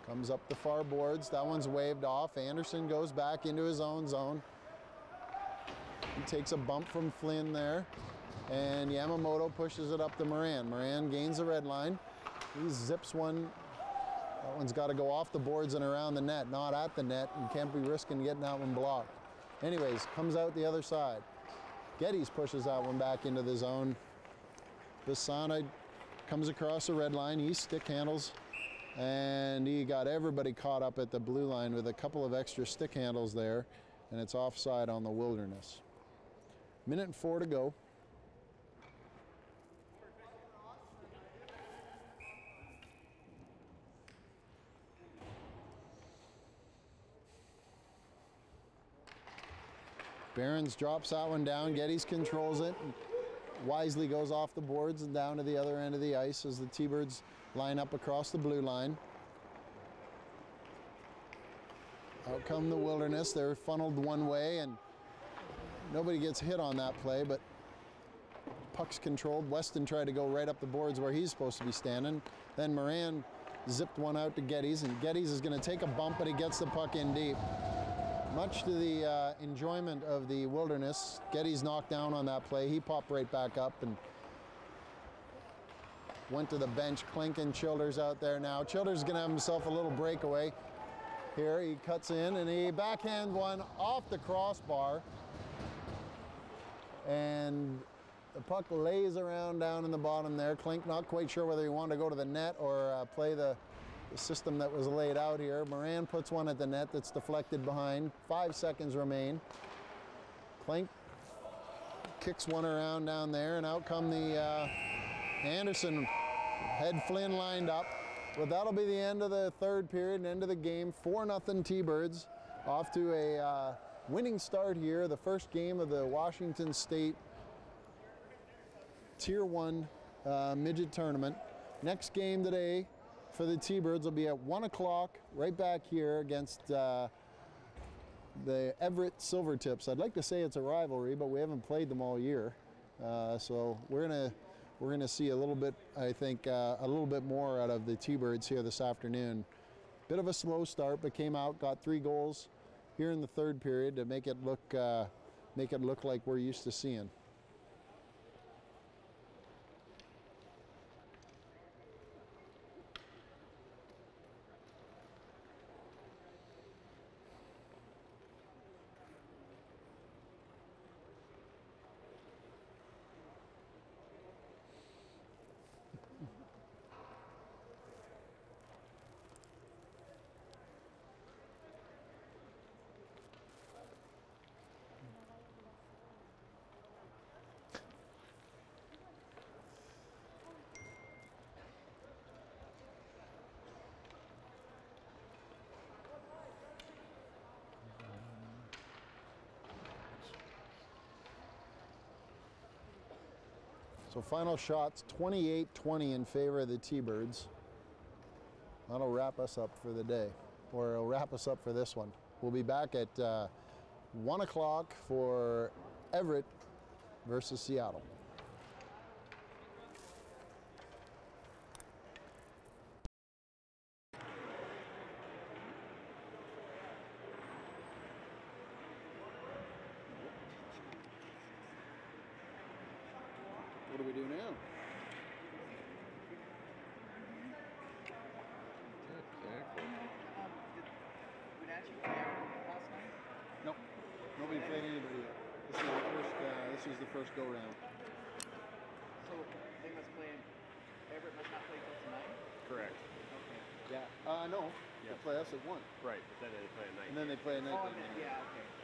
Comes up the far boards. That one's waved off. Anderson goes back into his own zone. He takes a bump from Flynn there. and Yamamoto pushes it up to Moran. Moran gains the red line. He zips one. That one's got to go off the boards and around the net, not at the net. You can't be risking getting that one blocked. Anyways, comes out the other side. Geddes pushes that one back into the zone. Bisana comes across the red line. He stick handles, and he got everybody caught up at the blue line with a couple of extra stick handles there, and it's offside on the Wilderness. Minute and 4 to go. Barons drops that one down. Geddes controls it. Wisely goes off the boards and down to the other end of the ice as the T-Birds line up across the blue line. Out come the Wilderness. They're funneled one way, and nobody gets hit on that play, but puck's controlled. Weston tried to go right up the boards where he's supposed to be standing. Then Moran zipped one out to Geddes, and Geddes is going to take a bump, but he gets the puck in deep. Much to the enjoyment of the Wilderness, Geddes knocked down on that play. He popped right back up and went to the bench. Clinking Childers out there now. Childers is going to have himself a little breakaway. Here he cuts in and he backhand one off the crossbar. And the puck lays around down in the bottom there. Klink not quite sure whether he wanted to go to the net or play the system that was laid out here. Moran puts one at the net that's deflected behind. 5 seconds remain. Klink kicks one around down there, and out come the Anderson. Had Flynn lined up. Well, that'll be the end of the third period and end of the game. 4-0 T-Birds. Off to a winning start here. The first game of the Washington State Tier 1 midget tournament. Next game today for the T-Birds will be at 1 o'clock right back here against the Everett Silvertips. I'd like to say it's a rivalry, but we haven't played them all year. So we're gonna see a little bit, I think, a little bit more out of the T-Birds here this afternoon. Bit of a slow start, but came out, got 3 goals here in the third period to make it look like we're used to seeing. So final shots, 28-20 in favor of the T-Birds. That'll wrap us up for the day, or it'll wrap us up for this one. We'll be back at 1 o'clock for Everett versus Seattle. What do we do now? Exactly. Did Wenatchee play last night? Nope. Nobody played anybody yet. This is the first go round. So they must play. Everett must not play till tonight. Correct. Okay. Yeah. No. Yeah. They play us at 1. Right, but then they play a night. And then they play a night Oh, game. yeah. Okay.